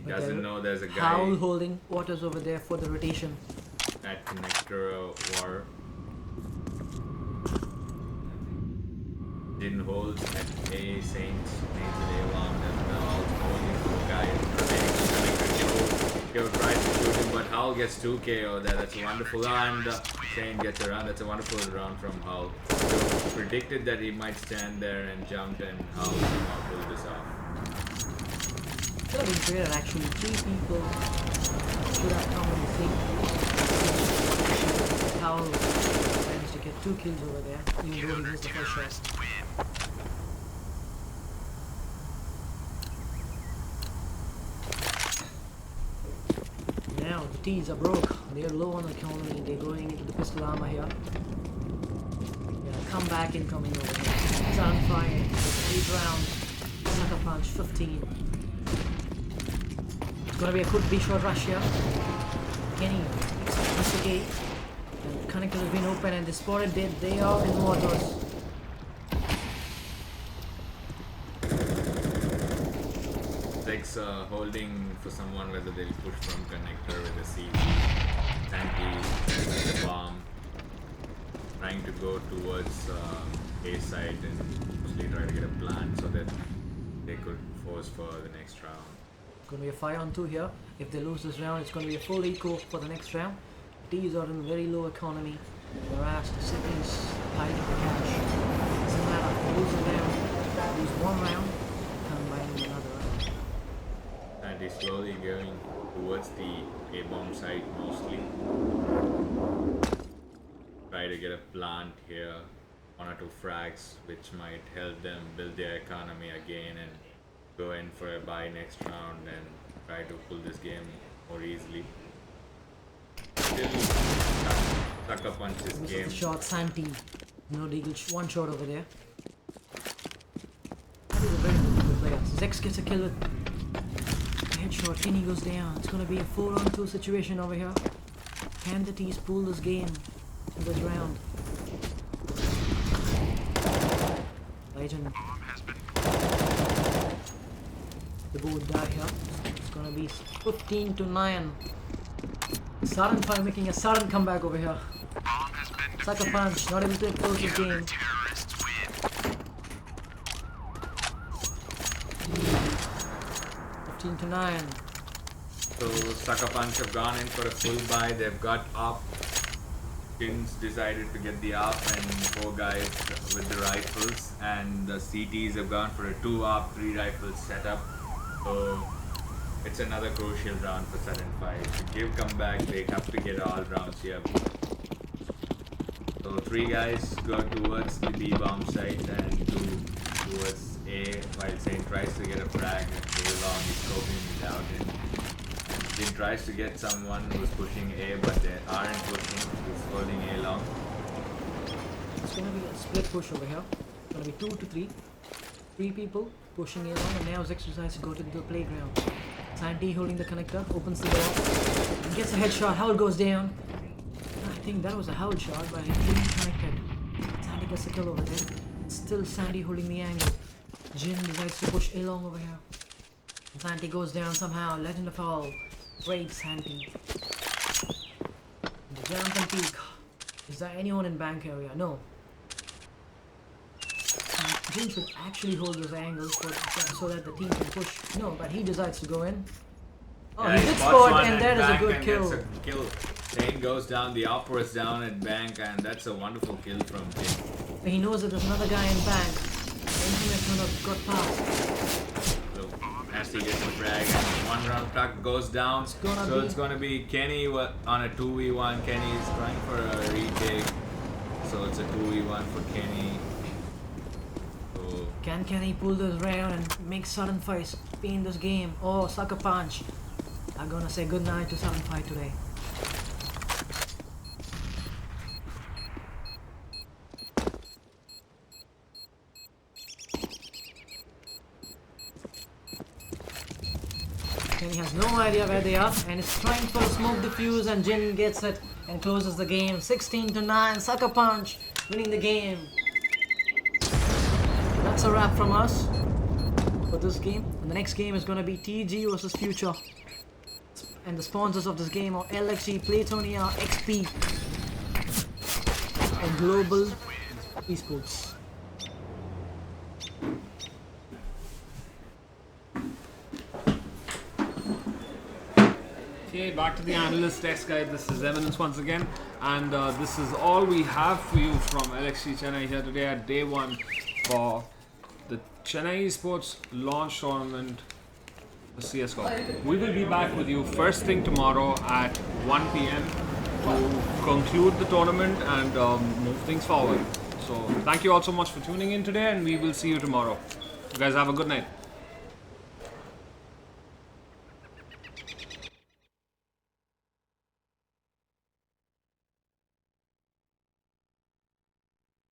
He doesn't know there's a guy Howl holding waters over there for the rotation. at connector war. Jin holds at A, Saints needs an A long and holding the guy Kyo tries to shoot him, but Howl gets 2 KO there. That's a wonderful and Saint gets around. That's a wonderful round from Howl. So predicted that he might stand there and jumped, and Howl somehow pulled this off. Should have been great actually. 3 people should have come in sync. Howl managed to get 2 kills over there, even though he missed the first shot. Now the T's are broke. They're low on the economy. They're going into the pistol armor here. Yeah, come back incoming over here. It's on fire. 8 round. Sucker punch 15. It's gonna be a good B-shot rush here. Kenny missed the gate. And the connector has been open and they spotted it. They are in waters. Zex holding for someone whether they'll push from connector with a C. Santi with the bomb. Trying to go towards A side and mostly try to get a plan so that they could force for the next round. It's gonna be a 5-on-2 here. If they lose this round, it's gonna be a full eco for the next round. T's are in very low economy, whereas the city's high to the cash. Doesn't matter. If they lose a round, lose 1 round, come by in another round. And he's slowly going towards the A-bomb site mostly. Try to get a plant here, 1 or 2 frags, which might help them build their economy again and go in for a buy next round and try to pull this game more easily. Still sucker punch this Misses game. the shot, Santi. No deagle, 1 shot over there. That is a very good player. Zex gets a kill with a headshot. Kenny goes down. It's gonna be a 4-on-2 situation over here. Can the T's pull this game in this round? Legend. The board die here. It's gonna be 15-9. Sudden fire making a sudden comeback over here. Sucker punch, not able to close this game. 15-9. So Sucker Punch have gone in for a full buy. They've got up. Kins decided to get the up and 4 guys with the rifles, and the CTs have gone for a 2 up, 3 rifles setup. So it's another crucial round for Sudden Fire. To give comeback, they have to get all rounds here. So 3 guys go towards the B bomb site and 2 towards A, while Saint tries to get a frag and A long is scoping it out. And Jin tries to get someone who's pushing A, but they aren't pushing. He's holding A long. It's gonna be a split push over here. It's gonna be 2 to 3. 3 people pushing A long, and now Zex decides to go to the playground. Santi holding the connector, opens the door, and gets a headshot. Howl goes down. I think that was a Howl shot, but he didn't connect it. Santi gets the kill over there. Still Santi holding the angle. Jin decides to push A long over here. Santi goes down somehow. Legend of All breaks Santi. The jump and peek. Is there anyone in bank area? No. Jin should actually hold those angles so that the team can push. No, but he decides to go in. Oh, Yeah, he did spots spot, one and at that is a bank good and kill. gets a kill. Saint goes down, the opera is down at bank, and that's a wonderful kill from Jin. He knows that there's another guy in bank. The internet got past. So Nasty gets a frag and 1 round truck goes down. It's gonna be Kenny on a 2v1. Kenny is trying for a retake. So it's a 2v1 for Kenny. So Can Kenny pull this round and make sudden fire speed in this game? Oh, sucker punch. are gonna say goodnight to 7-5 today. Kenny has no idea where they are and is trying for a smoke defuse, and Jin gets it and closes the game. 16-9, sucker punch, winning the game. That's a wrap from us for this game. And the next game is going to be TG versus Future. And the sponsors of this game are LXG, Playtonia, XP, and Global Esports. Okay, back to the analyst desk, guys. This is Eminence once again, and this is all we have for you from LXG Chennai here today at day 1 for the Chennai Esports Launch Tournament for CSGO. We will be back with you first thing tomorrow at 1 p.m. to conclude the tournament and move things forward. So thank you all so much for tuning in today, and we will see you tomorrow. You guys have a good night.